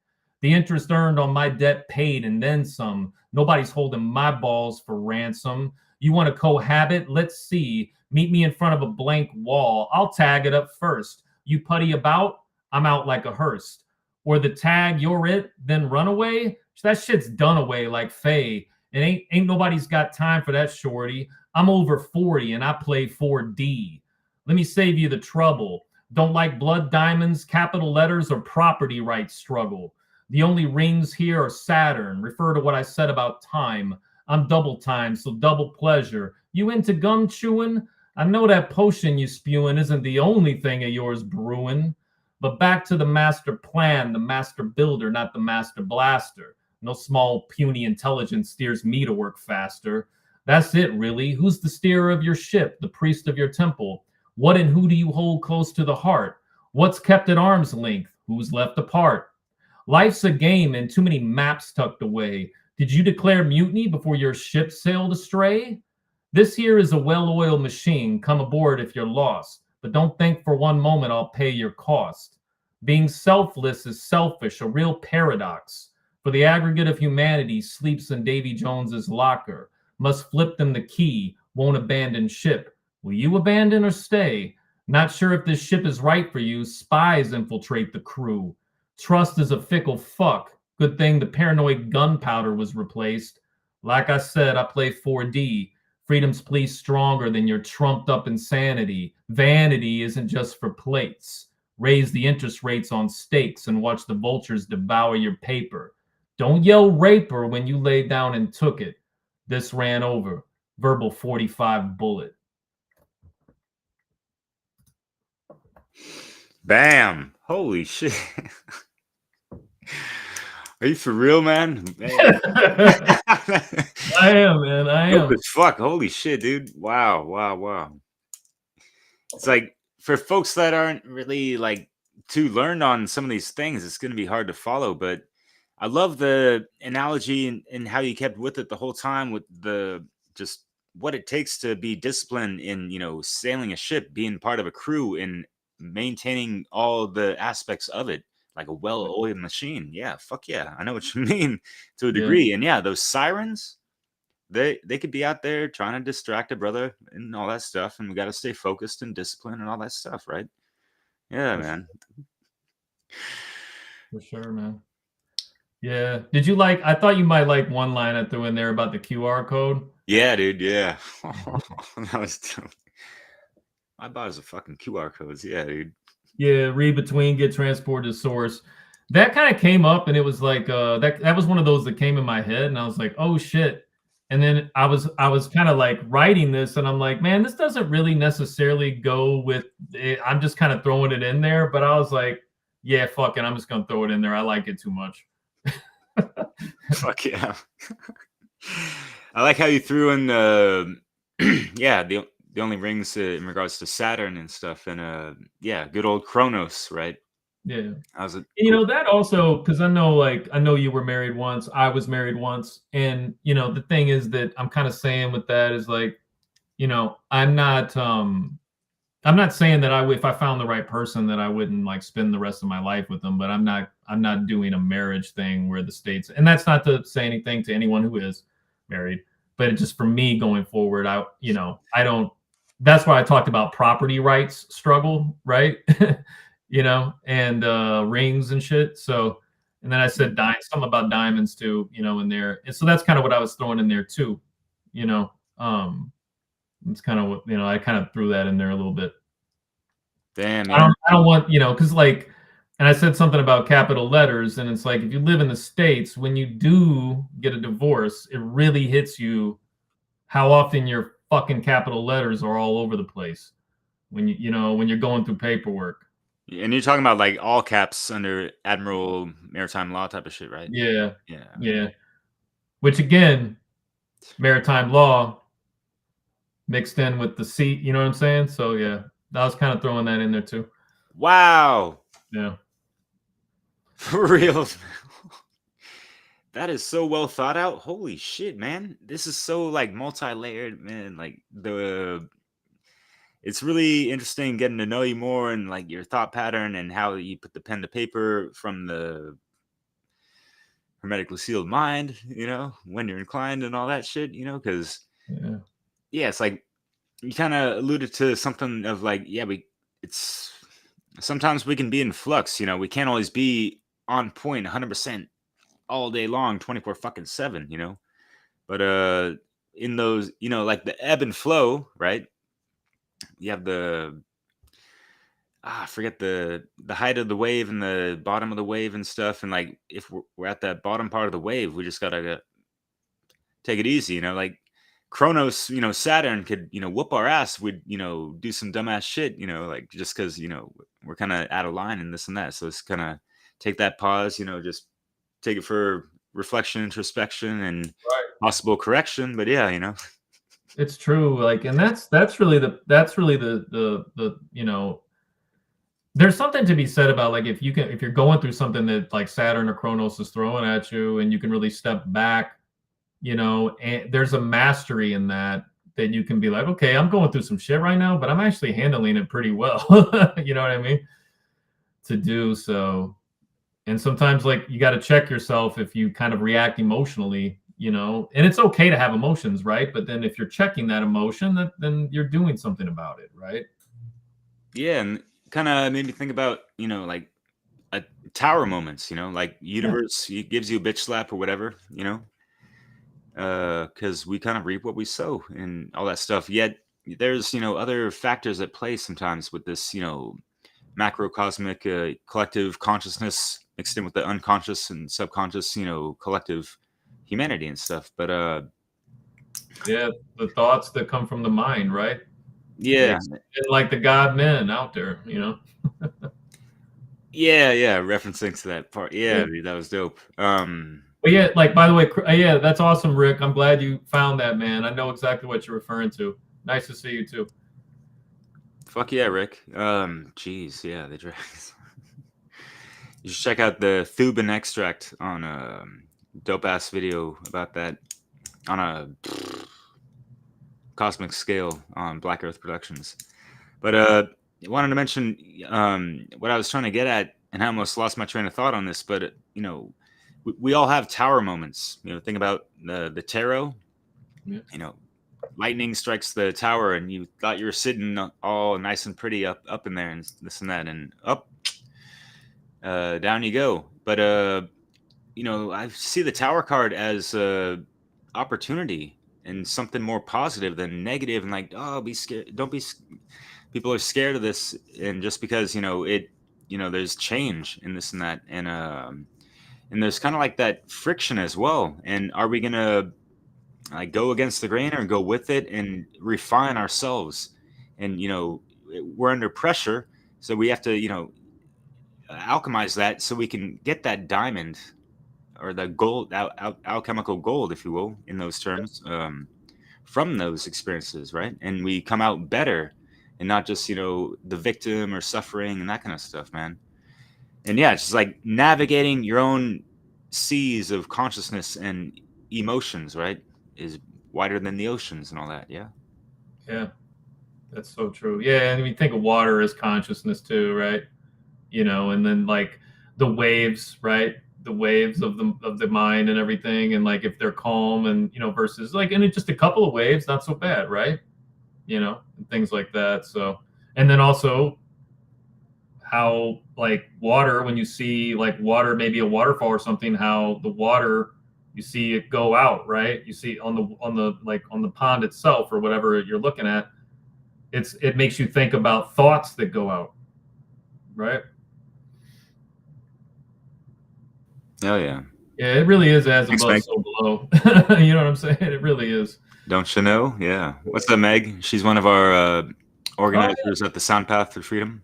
The interest earned on my debt paid and then some. Nobody's holding my balls for ransom. You want to cohabit? Let's see. Meet me in front of a blank wall. I'll tag it up first. You putty about, I'm out like a hearse. Or the tag, you're it, then run away? That shit's done away like Faye. And ain't nobody's got time for that shorty. I'm over 40 and I play 4D. Let me save you the trouble. Don't like blood diamonds, capital letters, or property rights struggle. The only rings here are Saturn. Refer to what I said about time. I'm double time, so double pleasure. You into gum chewing? I know that potion you spewing isn't the only thing of yours brewing. But back to the master plan, the master builder, not the master blaster. No small puny intelligence steers me to work faster. That's it, really. Who's the steerer of your ship, the priest of your temple? What and who do you hold close to the heart? What's kept at arm's length? Who's left apart? Life's a game and too many maps tucked away. Did you declare mutiny before your ship sailed astray? This here is a well-oiled machine. Come aboard if you're lost. But don't think for one moment I'll pay your cost. Being selfless is selfish, a real paradox. For the aggregate of humanity sleeps in Davy Jones's locker. Must flip them the key, won't abandon ship. Will you abandon or stay? Not sure if this ship is right for you. Spies infiltrate the crew. Trust is a fickle fuck. Good thing the paranoid gunpowder was replaced. Like I said, I play 4D. Freedom's plea stronger than your trumped up insanity. Vanity isn't just for plates. Raise the interest rates on stakes and watch the vultures devour your paper. Don't yell raper when you lay down and took it. This ran over. Verbal 45 bullet. Bam. Holy shit. Are you for real, man? I am, man. I am. Fuck. Holy shit, dude. Wow. Wow. Wow. It's like for folks that aren't really like too learned on some of these things, it's going to be hard to follow. But I love the analogy and how you kept with it the whole time with the just what it takes to be disciplined in, you know, sailing a ship, being part of a crew and maintaining all the aspects of it. Like a well-oiled machine. Yeah, fuck yeah. I know what you mean to a degree. Yeah. And yeah, those sirens, they could be out there trying to distract a brother and all that stuff. And we got to stay focused and disciplined and all that stuff, right? Yeah, man. For sure, man. Yeah. Did you like, I thought you might like one line I threw in there about the QR code. Yeah, dude. Yeah. That was dope. My bought a fucking QR codes. Yeah, dude. Yeah, read between, get transported to source. That kind of came up, and it was like that was one of those that came in my head, and I was like, oh shit. And then I was kind of like writing this, and I'm like, man, this doesn't really necessarily go with it. I'm just kind of throwing it in there, but I was like, yeah, fuck it, I'm just gonna throw it in there. I like it too much. Fuck yeah. I like how you threw in the the only rings in regards to Saturn and stuff, and good old Kronos, right? Yeah, you know that also because I know you were married once, I was married once, and you know the thing is that I'm kind of saying with that is like, you know, I'm not saying that if I found the right person that I wouldn't like spend the rest of my life with them, but I'm not doing a marriage thing where the states, and that's not to say anything to anyone who is married, but just for me going forward, I don't. That's why I talked about property rights struggle, right? You know, and rings and shit. So And then I said something about diamonds too, you know, in there. And so that's kind of what I was throwing in there too, you know. It's kind of what, you know, I kind of threw that in there a little bit. Damn, I don't want, you know, because like, and I said something about capital letters, and it's like if you live in the States, when you do get a divorce, it really hits you how often your fucking capital letters are all over the place when you know, when you're going through paperwork. And you're talking about like all caps under Admiral Maritime Law type of shit, right? Yeah. Yeah. Yeah. Which again, maritime law mixed in with the seat, you know what I'm saying? So yeah, I was kind of throwing that in there too. Wow. Yeah. For real. That is so well thought out. Holy shit, man. This is so like multi-layered, man. Like it's really interesting getting to know you more and like your thought pattern and how you put the pen to paper from the hermetically sealed mind, you know, when you're inclined and all that shit, you know, because yeah, it's like you kind of alluded to something of like, yeah, it's sometimes we can be in flux, you know, we can't always be on point 100% all day long, 24/7, you know, but in those, you know, like the ebb and flow, right? You have I forget the height of the wave and the bottom of the wave and stuff, and like if we're at that bottom part of the wave, we just gotta take it easy, you know, like Kronos, you know, Saturn could, you know, whoop our ass. We'd, you know, do some dumbass shit, you know, like just because, you know, we're kind of out of line and this and that. So it's kind of take that pause, you know, just take it for reflection, introspection, and possible correction. But yeah, you know, it's true. Like, and that's really the you know, there's something to be said about like if you're going through something that like Saturn or Kronos is throwing at you, and you can really step back, you know, and there's a mastery in that you can be like, okay, I'm going through some shit right now, but I'm actually handling it pretty well. You know what I mean? To do so. And sometimes like you got to check yourself if you kind of react emotionally, you know, and it's okay to have emotions, right? But then if you're checking that emotion, then you're doing something about it, right? Yeah, and kind of made me think about, you know, like tower moments, you know, like universe gives you a bitch slap or whatever, you know, because we kind of reap what we sow and all that stuff. Yet there's, you know, other factors at play sometimes with this, you know, macrocosmic collective consciousness mixed in with the unconscious and subconscious, you know, collective humanity and stuff. But yeah, the thoughts that come from the mind, right? Yeah, like the God men out there, you know. yeah, referencing to that part. Yeah, dude, that was dope. But yeah, like by the way, yeah, that's awesome, Rick. I'm glad you found that, man. I know exactly what you're referring to. Nice to see you too. Fuck yeah, Rick. Jeez, yeah, the dragons. You should check out the Thuban extract on a dope ass video about that on a cosmic scale on Black Earth Productions. But I wanted to mention what I was trying to get at, and I almost lost my train of thought on this. But you know, we all have tower moments. You know, think about the tarot. Yeah. You know, lightning strikes the tower, and you thought you were sitting all nice and pretty up in there, and this and that, and up, down you go. But you know, I see the tower card as opportunity and something more positive than negative, and like, oh, be scared. Don't be. People are scared of this, and just because, you know, there's change in this and that, and there's kind of like that friction as well. And are we gonna like go against the grain or go with it and refine ourselves? And you know, we're under pressure, so we have to, you know, alchemize that so we can get that diamond or the gold, alchemical gold, if you will, in those terms, from those experiences, right? And we come out better. And not just, you know, the victim or suffering and that kind of stuff, man. And yeah, it's just like navigating your own seas of consciousness and emotions, right? Is wider than the oceans and all that. Yeah. Yeah, that's so true. Yeah, and we think of water as consciousness too, right? You know, and then like the waves, right? The waves of the mind and everything, and like if they're calm and, you know, versus like, and it's just a couple of waves, not so bad, right? You know, and things like that. So, and then also how like water, when you see like water, maybe a waterfall or something, how the water, you see it go out, right? You see on the pond itself or whatever you're looking at, it makes you think about thoughts that go out, right? Oh yeah. Yeah, it really is as Thanks, above, Meg. so below. You know what I'm saying? It really is. Don't you know? Yeah. What's up, Meg? She's one of our organizers at the SoundPath for Freedom.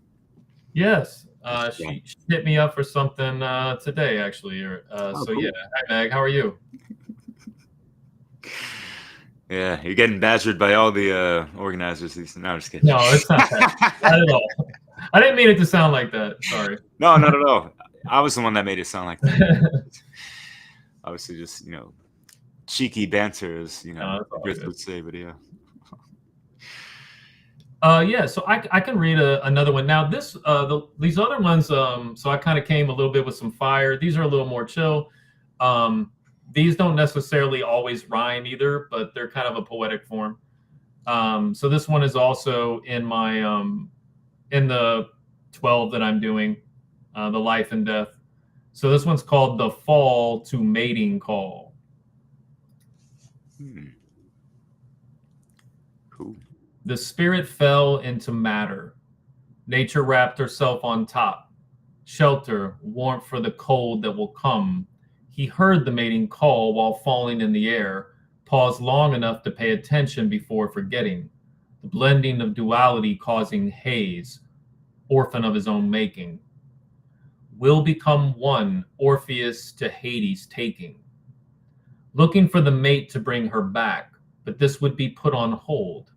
Yes. She hit me up for something today, actually. So cool. yeah. Hi, Meg. How are you? Yeah, you're getting badgered by all the organizers. No, I'm just kidding. No, it's not that. Not at all. I didn't mean it to sound like that. Sorry. No, not at all. I was the one that made it sound like that. Obviously, just cheeky banter, as Chris would say. But yeah. Yeah. So I can read another one now. These other ones. So I kind of came a little bit with some fire. These are a little more chill. These don't necessarily always rhyme either, but they're kind of a poetic form. So this one is also in my in the 12 that I'm doing, the life and death. So this one's called The Fall to Mating Call. Cool. The spirit fell into matter. Nature wrapped herself on top. Shelter, warmth for the cold that will come. He heard the mating call while falling in the air, paused long enough to pay attention before forgetting. The blending of duality causing haze, orphan of his own making. Will become one, Orpheus to Hades taking. Looking for the mate to bring her back, but this would be put on hold.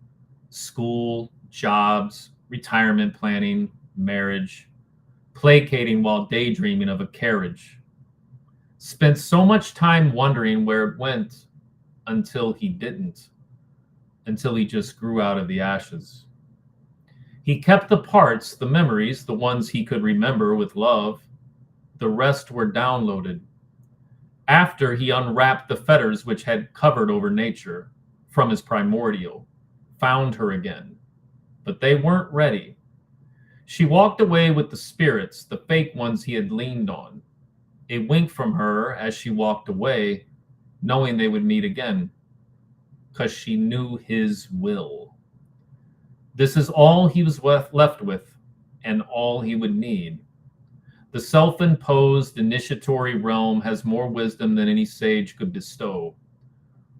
School, jobs, retirement planning, marriage, placating while daydreaming of a carriage. Spent so much time wondering where it went until he didn't, until he just grew out of the ashes. He kept the parts, the memories, the ones he could remember with love. The rest were downloaded. After he unwrapped the fetters which had covered over nature from his primordial, found her again, but they weren't ready. She walked away with the spirits, the fake ones he had leaned on. A wink from her as she walked away, knowing they would meet again, because she knew his will. This is all he was left with, and all he would need. The self-imposed initiatory realm has more wisdom than any sage could bestow.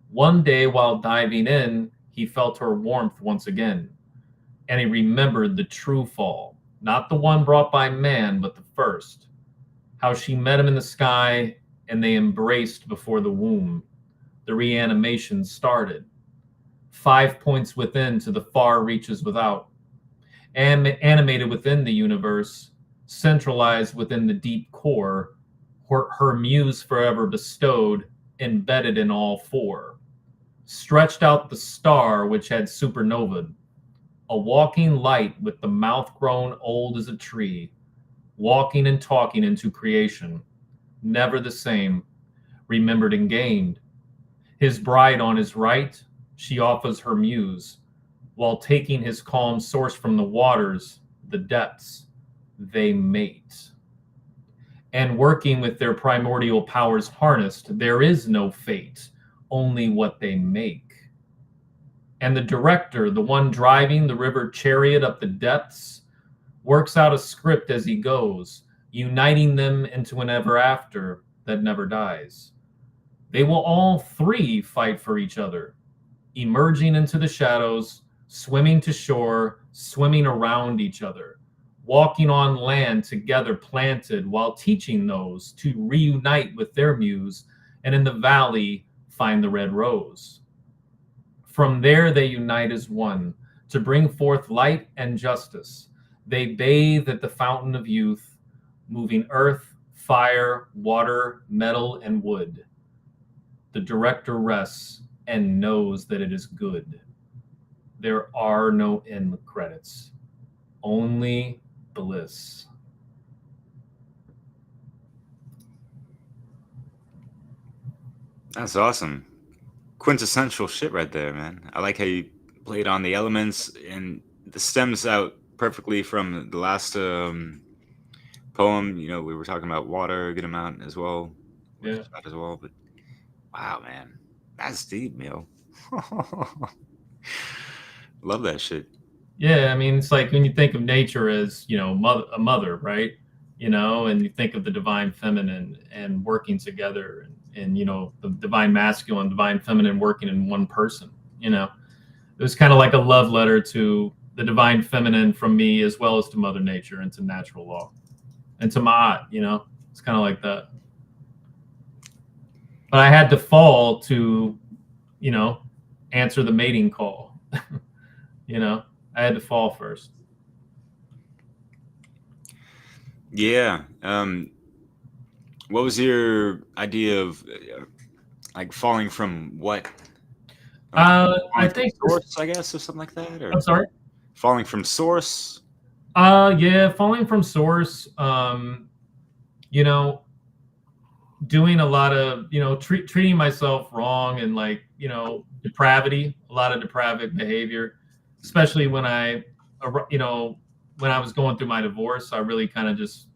One day while diving in, he felt her warmth once again, and he remembered the true fall, not the one brought by man, but the first. How she met him in the sky, and they embraced before the womb. The reanimation started. 5 points within to the far reaches without. Animated within the universe, centralized within the deep core, her muse forever bestowed, embedded in all four. Stretched out the star which had supernovaed, a walking light with the mouth grown old as a tree, walking and talking into creation, never the same, remembered and gained. His bride on his right, she offers her muse, while taking his calm source from the waters, the depths, they mate. And working with their primordial powers harnessed, there is no fate, only what they make. And the director, the one driving the river chariot up the depths, works out a script as he goes, uniting them into an ever after that never dies. They will all three fight for each other, emerging into the shadows, swimming to shore, swimming around each other, walking on land together planted while teaching those to reunite with their muse, and in the valley find the red rose. From there they unite as one to bring forth light and justice. They bathe at the fountain of youth, moving earth, fire, water, metal, and wood. The director rests and knows that it is good. There are no end credits, only bliss. That's awesome. Quintessential shit right there, man. I like how you played on the elements, and this stems out perfectly from the last poem. You know, we were talking about water a good amount as well. Yeah. As well, but wow, man, that's deep, Mil. Love that shit. Yeah, I mean, it's like when you think of nature as, you know, a mother, right? You know, and you think of the divine feminine and working together, and you know, the divine masculine, divine feminine working in one person. You know, it was kind of like a love letter to the divine feminine from me, as well as to Mother Nature and to natural law and to Ma'at. You know, it's kind of like that. But I had to fall to, you know, answer the mating call. You know, I had to fall first. Yeah. What was your idea of like falling from what? I think source, I guess, or something like that. Or I'm sorry. Falling from source. Yeah, falling from source. You know, doing a lot of, you know, treating myself wrong, and like, you know, depravity, a lot of depraved behavior, especially when you know, when I was going through my divorce. I really kind of just,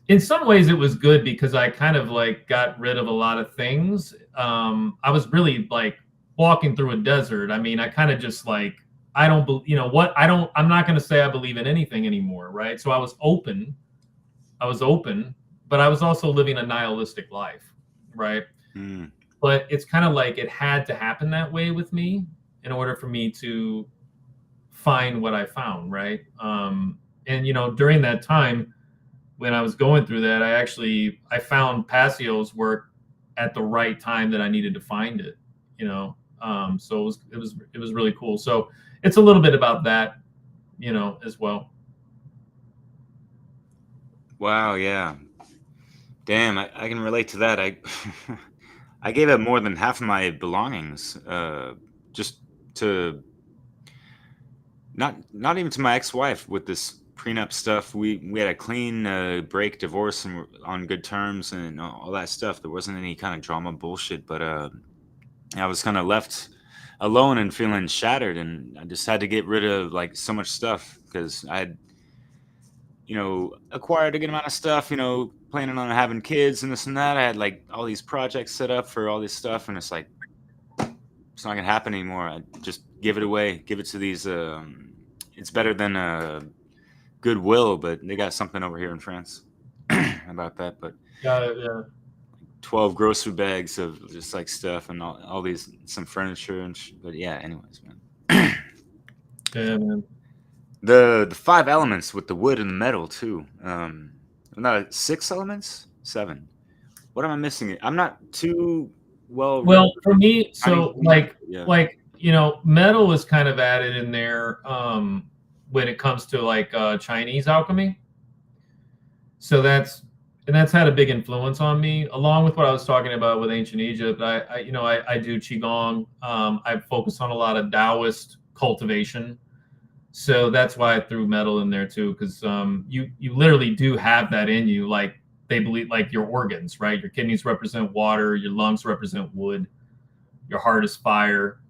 in some ways it was good because I kind of like got rid of a lot of things. I was really like walking through a desert. I mean, I kind of just like, I don't believe, you know what, I'm not going to say I believe in anything anymore, right? So I was open, but I was also living a nihilistic life, right? But it's kind of like it had to happen that way with me in order for me to find what I found, right? And you know, during that time when I was going through that, I found Passio's work at the right time that I needed to find it, you know. So it was really cool. So it's a little bit about that, you know, as well. Wow, yeah. Damn, I can relate to that. I gave up more than half of my belongings, just to not even to my ex-wife with this prenup stuff. We had a clean break, divorce, and on good terms and all that stuff. There wasn't any kind of drama bullshit, but I was kind of left alone and feeling shattered, and I just had to get rid of like so much stuff because I had, you know, acquired a good amount of stuff, you know, planning on having kids and this and that. I had like all these projects set up for all this stuff, and it's like, it's not gonna happen anymore. I just give it away, give it to these. It's better than Goodwill, but they got something over here in France about that. But Got it, yeah. 12 grocery bags of just like stuff and all these, some furniture and but yeah, anyways, man. Yeah, man. The 5 elements with the wood and the metal too. Not 6 elements, 7. What am I missing? I'm not too well for me, so like yeah. like, you know, metal is kind of added in there when it comes to like Chinese alchemy. So that's had a big influence on me, along with what I was talking about with ancient Egypt. I do Qigong. I focus on a lot of Taoist cultivation. So that's why I threw metal in there too, because you literally do have that in you. Like they believe, like your organs, right? Your kidneys represent water, your lungs represent wood, your heart is fire,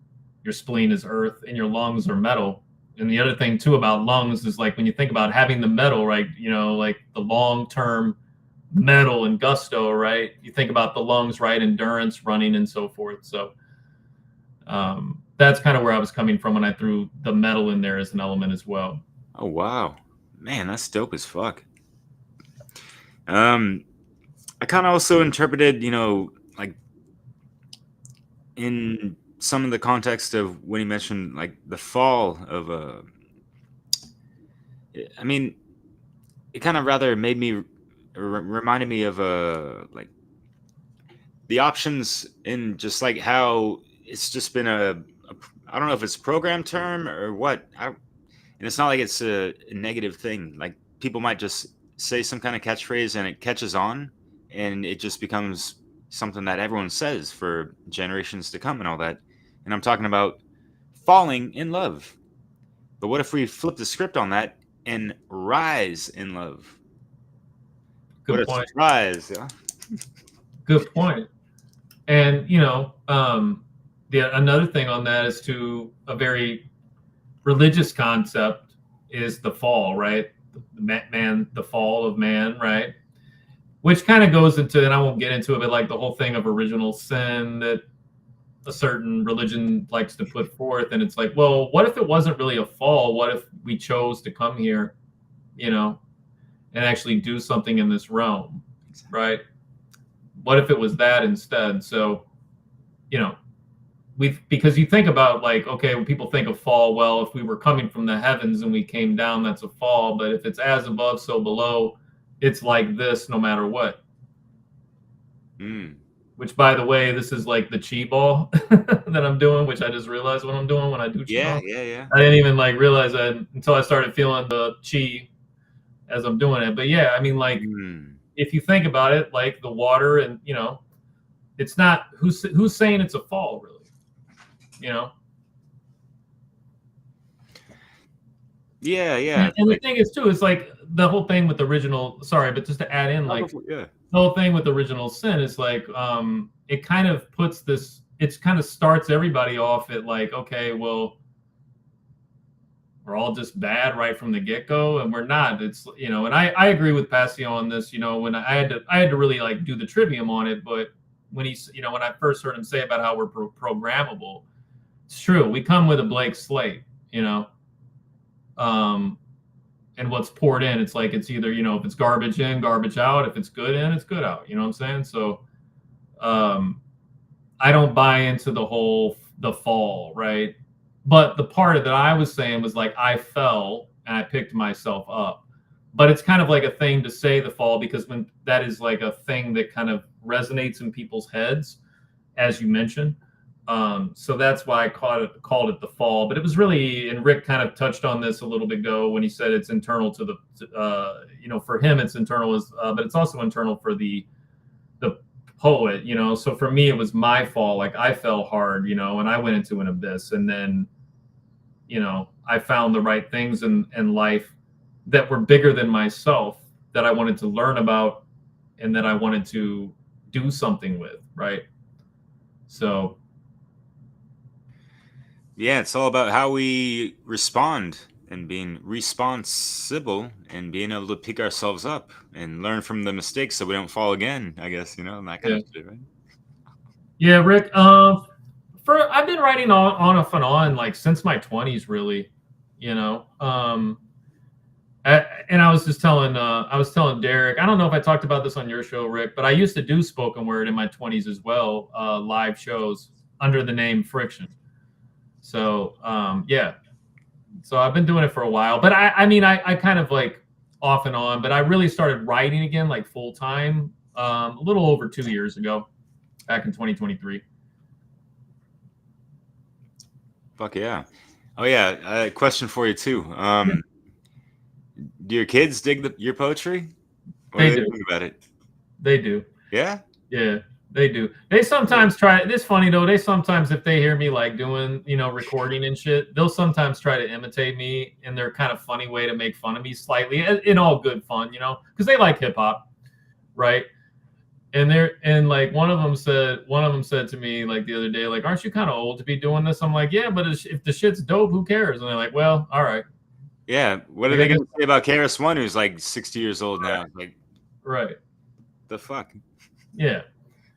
your spleen is earth, and your lungs are metal. And the other thing too about lungs is like when you think about having the metal, right? You know, like the long-term metal and gusto, right? You think about the lungs, right? Endurance, running, and so forth. So that's kind of where I was coming from when I threw the metal in there as an element as well. Oh wow, man, that's dope as fuck. I kind of also interpreted, you know, like in some of the context of when he mentioned like the fall of I mean, it kind of rather made me reminded me of like the options in just like how it's just been I don't know if it's a program term or what. And it's not like it's a negative thing. Like people might just say some kind of catchphrase and it catches on and it just becomes something that everyone says for generations to come and all that. And I'm talking about falling in love. But what if we flip the script on that and rise in love? Good point. Surprise, yeah. Good point. And you know, another thing on that is to a very religious concept is the fall, right? the fall of man, right? Which kind of goes into, and I won't get into it, but like the whole thing of original sin that a certain religion likes to put forth. And it's like, well, what if it wasn't really a fall? What if we chose to come here, and actually do something in this realm, right? What if it was that instead? So, because you think about like, okay, when people think of fall, well, if we were coming from the heavens and we came down, that's a fall. But if it's as above, so below, it's like this no matter what. Which, by the way, this is like the chi ball that I'm doing, which I just realized what I'm doing when I do chi ball. Yeah. I didn't even like realize that until I started feeling the chi as I'm doing it. But yeah, I mean, like, if you think about it, like the water and, it's not, who's saying it's a fall, really? Yeah. And the thing is, too, it's like the whole thing with the original, sorry, but just to add in, like, the whole thing with original sin is like, it kind of puts this, it kind of starts everybody off at like, okay, well, we're all just bad right from the get-go, and we're not. It's, and I agree with Passio on this, when I had to really like do the trivium on it, but when he's, when I first heard him say about how we're programmable, it's true. We come with a blank slate, and what's poured in, it's like, it's either, if it's garbage in, garbage out. If it's good in, it's good out. You know what I'm saying? So I don't buy into the fall, right? But the part that I was saying was like, I fell and I picked myself up. But it's kind of like a thing to say the fall, because when that is like a thing that kind of resonates in people's heads, as you mentioned. So that's why I called it the fall. But it was really, and Rick kind of touched on this a little bit ago when he said it's internal to the, for him it's internal, but it's also internal for the poet, So for me, it was my fall. Like I fell hard, and I went into an abyss, and then, I found the right things in life that were bigger than myself, that I wanted to learn about and that I wanted to do something with, right? So yeah, it's all about how we respond and being responsible and being able to pick ourselves up and learn from the mistakes so we don't fall again, I guess, and that kind of shit, right? Yeah, Rick, I've been writing on off and on like since my 20s, really, and I was just telling Derek, I don't know if I talked about this on your show, Rick, but I used to do spoken word in my 20s as well, live shows under the name Friction. So yeah, so I've been doing it for a while, but I kind of like off and on, but I really started writing again like full time a little over 2 years ago, back in 2023. Fuck yeah. Oh yeah, question for you too. Do your kids dig your poetry? What do they think about it? They do. Yeah? Yeah, they do. They sometimes try. It's funny though. They sometimes, if they hear me like doing, recording and shit, they'll sometimes try to imitate me in their kind of funny way to make fun of me slightly, in all good fun, because they like hip hop, right? And like one of them said to me like the other day, like, aren't you kind of old to be doing this? I'm like, yeah, but if the shit's dope, who cares? And they're like, well, all right. Yeah. What are they going to say about KRS-One, who's like 60 years old now? Like, right. The fuck? Yeah.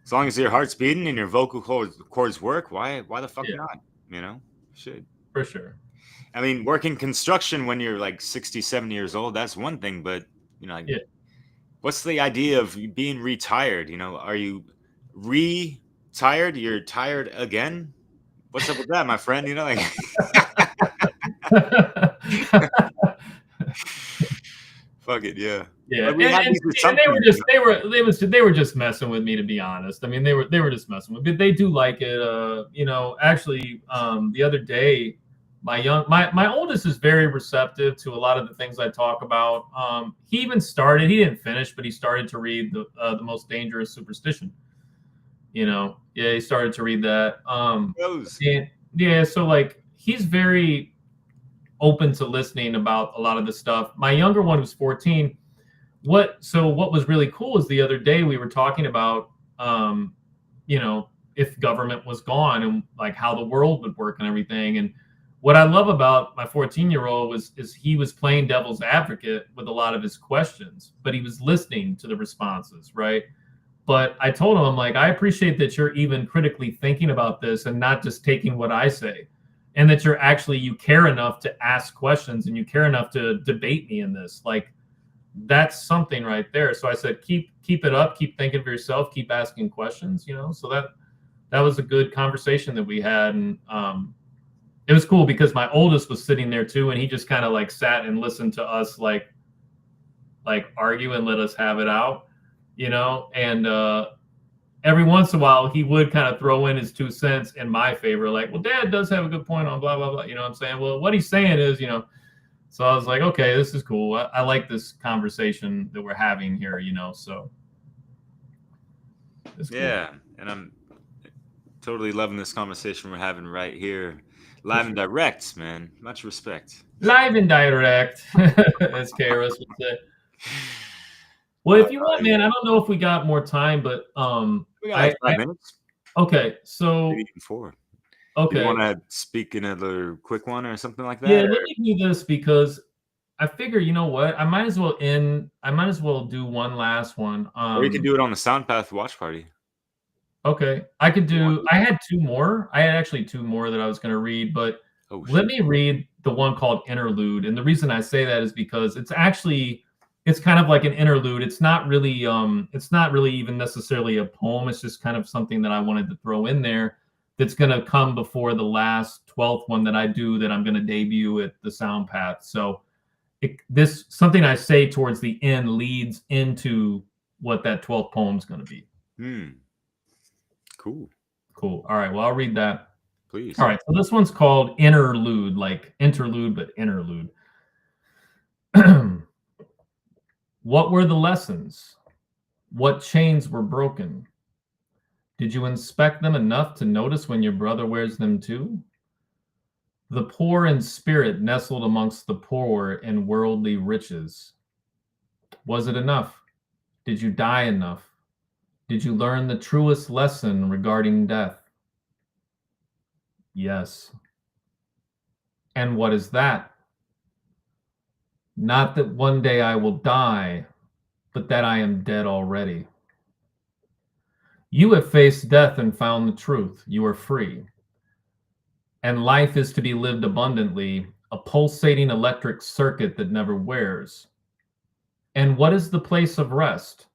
As long as your heart's beating and your vocal cords work, why the fuck not? Shit. For sure. I mean, working construction when you're like 60, 70 years old, that's one thing, but what's the idea of being retired? Are you retired? You're tired again? What's up with that, my friend? Fuck it, yeah. Yeah, and they were just messing with me, to be honest. I mean, they were just messing with me. But they do like it. Actually, the other day, my oldest is very receptive to a lot of the things I talk about. He even started. He didn't finish, but he started to read the Most Dangerous Superstition. Yeah, he started to read that. So like he's very open to listening about a lot of the stuff. My younger one, who's 14. What was really cool is the other day we were talking about, if government was gone and like how the world would work and everything. And what I love about my 14-year-old is he was playing devil's advocate with a lot of his questions, but he was listening to the responses, right? But I told him, I'm like, I appreciate that you're even critically thinking about this and not just taking what I say, and that you care enough to ask questions and you care enough to debate me in this. Like, that's something right there. So I said, keep it up, keep thinking for yourself, keep asking questions, you know. So that was a good conversation that we had, and it was cool because my oldest was sitting there too, and he just kind of like sat and listened to us like argue and let us have it out, you know. And every once in a while he would kind of throw in his 2 cents in my favor, like, well, Dad does have a good point on blah blah blah, you know what I'm saying? Well, what he's saying is, you know. So I was like, okay, this is cool. I like this conversation that we're having here, you know. So it's cool. Yeah, and I'm totally loving this conversation we're having right here. Live and direct, man. Much respect. Live and direct, as KRS would say. Well, if you want, man, I don't know if we got more time, but we got like 5 minutes. Okay, so maybe even 4. Okay. You want to speak another quick one or something like that? Yeah, let me do this because I figure, you know what, I might as well do one last one. Or you can do it on the SoundPath watch party. Okay, I could do. I had 2 more. I had actually 2 more that I was going to read, but let me read the one called Interlude. And the reason I say that is because it's kind of like an interlude. It's not really even necessarily a poem. It's just kind of something that I wanted to throw in there that's going to come before the last 12th one that I do that I'm going to debut at the SoundPath. So this something I say towards the end leads into what that 12th poem is going to be. Cool. All right. Well, I'll read that. Please. All right. So this one's called Interlude, like interlude, but interlude. What were the lessons? What chains were broken? Did you inspect them enough to notice when your brother wears them too? The poor in spirit nestled amongst the poor in worldly riches. Was it enough? Did you die enough? Did you learn the truest lesson regarding death? Yes. And what is that? Not that one day I will die, but that I am dead already. You have faced death and found the truth. You are free. And life is to be lived abundantly, a pulsating electric circuit that never wears. And what is the place of rest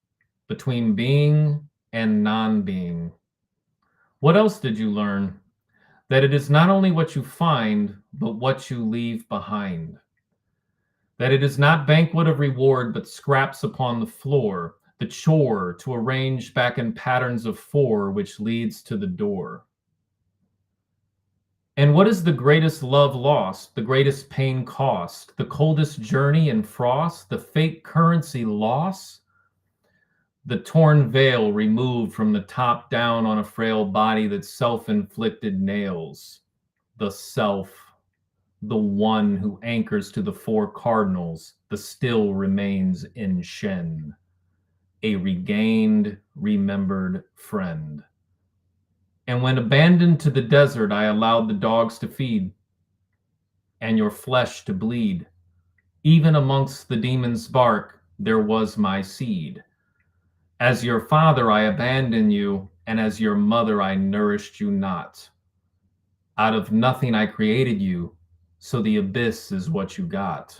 between being and non-being? What else did you learn? That it is not only what you find, but what you leave behind. That it is not banquet of reward, but scraps upon the floor, the chore to arrange back in patterns of 4, which leads to the door. And what is the greatest love lost, the greatest pain cost, the coldest journey in frost, the fake currency loss? The torn veil removed from the top down on a frail body that self-inflicted nails. The self, the one who anchors to the 4 cardinals, the still remains in Shen. A regained, remembered friend. And when abandoned to the desert, I allowed the dogs to feed and your flesh to bleed. Even amongst the demon's bark, there was my seed. As your father, I abandoned you, and as your mother, I nourished you not. Out of nothing, I created you, so the abyss is what you got.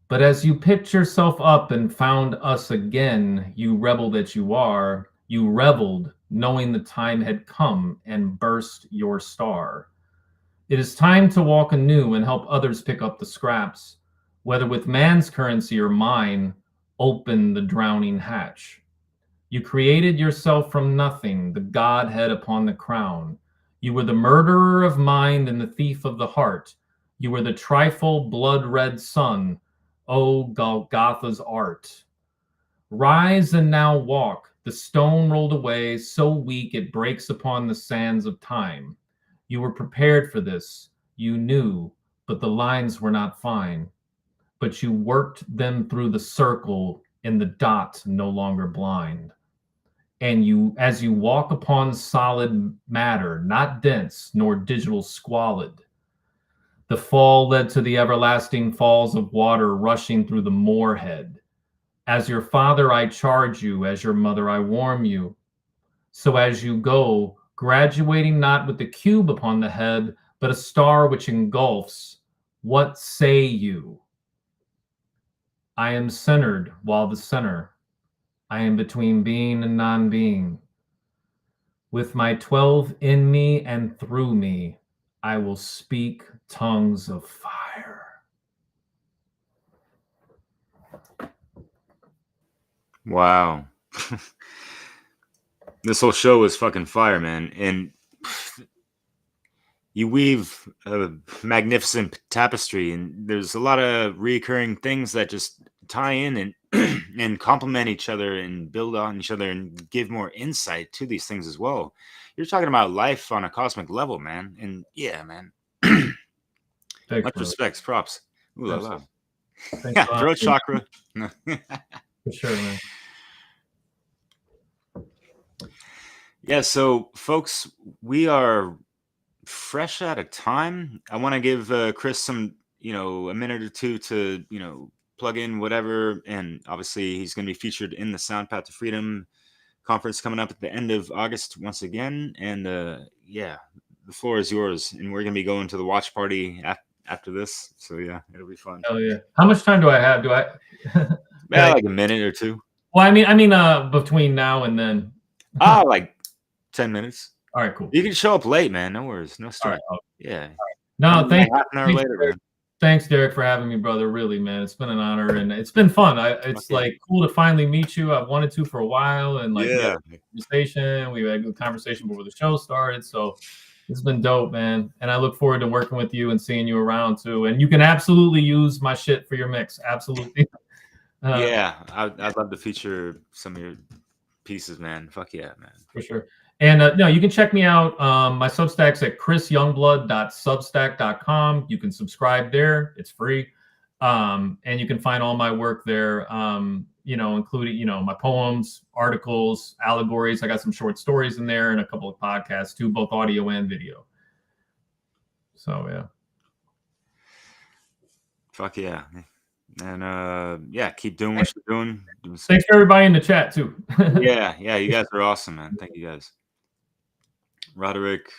But as you picked yourself up and found us again, you rebel that you are, you reveled, knowing the time had come and burst your star. It is time to walk anew and help others pick up the scraps, whether with man's currency or mine. Open the drowning hatch. You created yourself from nothing, the Godhead upon the crown. You were the murderer of mind and the thief of the heart. You were the trifle blood-red sun, O Golgotha's art. Rise and now walk. The stone rolled away, so weak it breaks upon the sands of time. You were prepared for this. You knew, but the lines were not fine. But you worked them through the circle in the dot no longer blind. And you, as you walk upon solid matter, not dense nor digital squalid, The fall led to the everlasting falls of water rushing through the moorhead. As your father I charge you, as your mother I warn you. So as you go, graduating not with the cube upon the head, but a star which engulfs, what say you? I am centered while the center. I am between being and non-being. With my 12 in me and through me, I will speak tongues of fire. Wow. This whole show is fucking fire, man. And you weave a magnificent tapestry, and there's a lot of recurring things that just tie in and and complement each other and build on each other and give more insight to these things as well. You're talking about life on a cosmic level, man. And yeah, man. Thanks, Much brother. respects, props. Ooh la la. Absolutely. Thanks Yeah, a lot. throat chakra. For sure, man. Yeah, so folks, we are fresh out of time. I want to give Chris some, a minute or two to, plug in whatever. And obviously, he's going to be featured in the SoundPath to Freedom conference coming up at the end of August once again. And yeah, the floor is yours. And we're going to be going to the watch party after this. So yeah, it'll be fun. Hell yeah. How much time do I have? Yeah, like a minute or two. Well, I mean, between now and then. Like 10 minutes. All right, cool. You can show up late, man. No worries. No stress. All right. Yeah. No, Half an hour later, Derek. man. Thanks, Derek, for having me, brother. Really, man, it's been an honor and it's been fun. It's like cool to finally meet you. I've wanted to for a while, and like we had a conversation. We had a good conversation before the show started, so it's been dope, man. And I look forward to working with you and seeing you around too. And you can absolutely use my shit for your mix. Absolutely. Yeah, I'd love to feature some of your pieces, man. Fuck yeah, man. For sure. And no, you can check me out. My Substack's at chrisyoungblood.substack.com. You can subscribe there. It's free. And you can find all my work there, including, my poems, articles, allegories. I got some short stories in there and a couple of podcasts too, both audio and video. So, yeah. Fuck yeah. And yeah, keep doing what you're doing. Thanks for everybody in the chat too. Yeah, you guys are awesome, man. Thank you guys. Roderick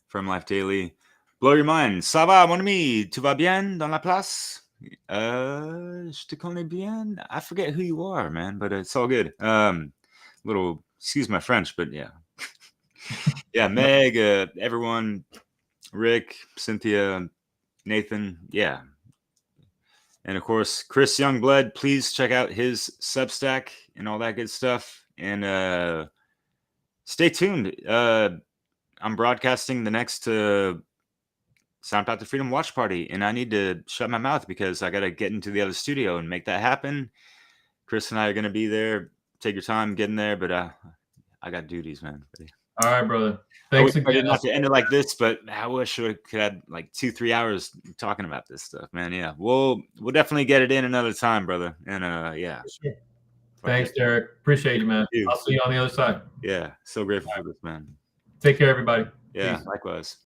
from Life Daily. Blow your mind. Ça va, mon ami? Tu vas bien dans la place? Je te connais bien. I forget who you are, man, but it's all good. Excuse my French, but yeah. Yeah, Meg, everyone, Rick, Cynthia, Nathan, yeah. And of course, Chris YoungBlood, please check out his Substack and all that good stuff. And stay tuned. I'm broadcasting the next SoundPath to Freedom watch party, and I need to shut my mouth because I got to get into the other studio and make that happen. Chris and I are going to be there. Take your time getting there, but I got duties, man. All right, brother. Thanks again. I didn't have to end it like this, but I wish we could have like 2-3 hours talking about this stuff, man. Yeah, we'll definitely get it in another time, brother. And yeah. Sure. Thanks, Derek. Appreciate you, man. I'll see you on the other side. Yeah, so grateful for this, man. Take care, everybody. Yeah, Peace. likewise.